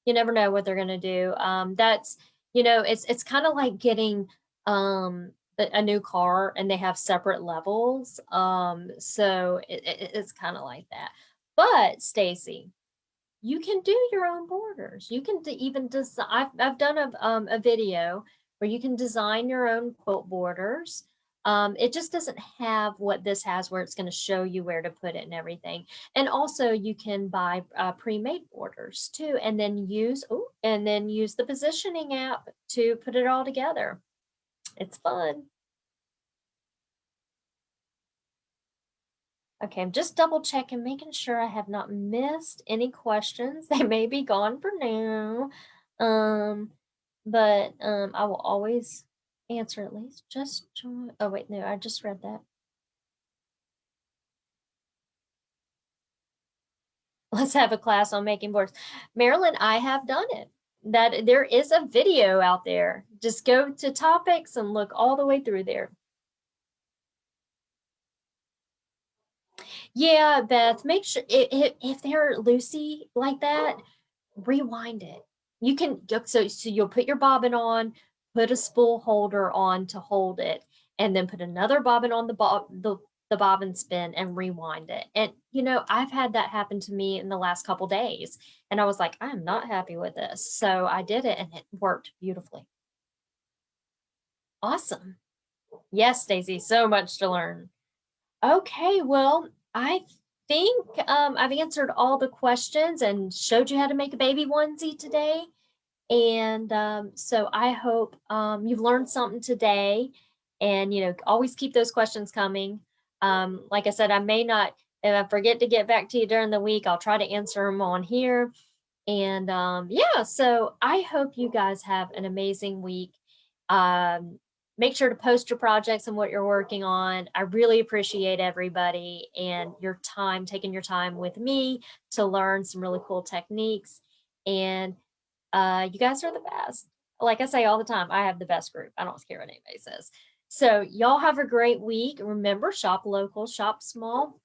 you never know what they're going to do. That's, you know, it's kind of like getting a new car and they have separate levels. So it's kind of like that. But Stacy, you can do your own borders. You can even design. I've done a video where you can design your own quilt borders. It just doesn't have what this has, where it's going to show you where to put it and everything. And also you can buy pre-made borders too, and then use the positioning app to put it all together. It's fun. Okay, I'm just double checking, making sure I have not missed any questions. They may be gone for now. But I will always answer at least. Just join. Oh, wait, no, I just read that. Let's have a class on making boards. Marilyn, I have done it. That there is a video out there. Just go to topics and look all the way through there. Yeah, Beth, make sure if they're loosey like that, rewind it. You can so you'll put your bobbin on, put a spool holder on to hold it, and then put another bobbin on the bobbin spin and rewind it. And I've had that happen to me in the last couple days, and I was like, I'm not happy with this. So I did it, and it worked beautifully. Awesome. Yes, Stacy, so much to learn. Okay, well, I think I've answered all the questions and showed you how to make a baby onesie today. And so I hope you've learned something today. And, always keep those questions coming. Like I said, I may not, if I forget to get back to you during the week, I'll try to answer them on here. And yeah, so I hope you guys have an amazing week. Make sure to post your projects and what you're working on. I really appreciate everybody and your time, taking your time with me to learn some really cool techniques. And you guys are the best. Like I say all the time, I have the best group. I don't care what anybody says. So, y'all have a great week. Remember, shop local, shop small,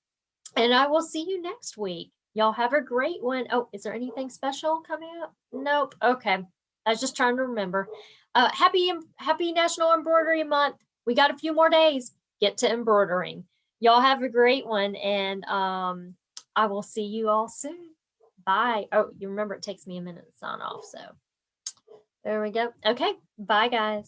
and I will see you next week. Y'all have a great one. Oh, is there anything special coming up? Nope. Okay. I was just trying to remember. Happy National Embroidery Month. We got a few more days. Get to embroidering. Y'all have a great one, and I will see you all soon. Bye. Oh, you remember it takes me a minute to sign off, so there we go. Okay. Bye, guys.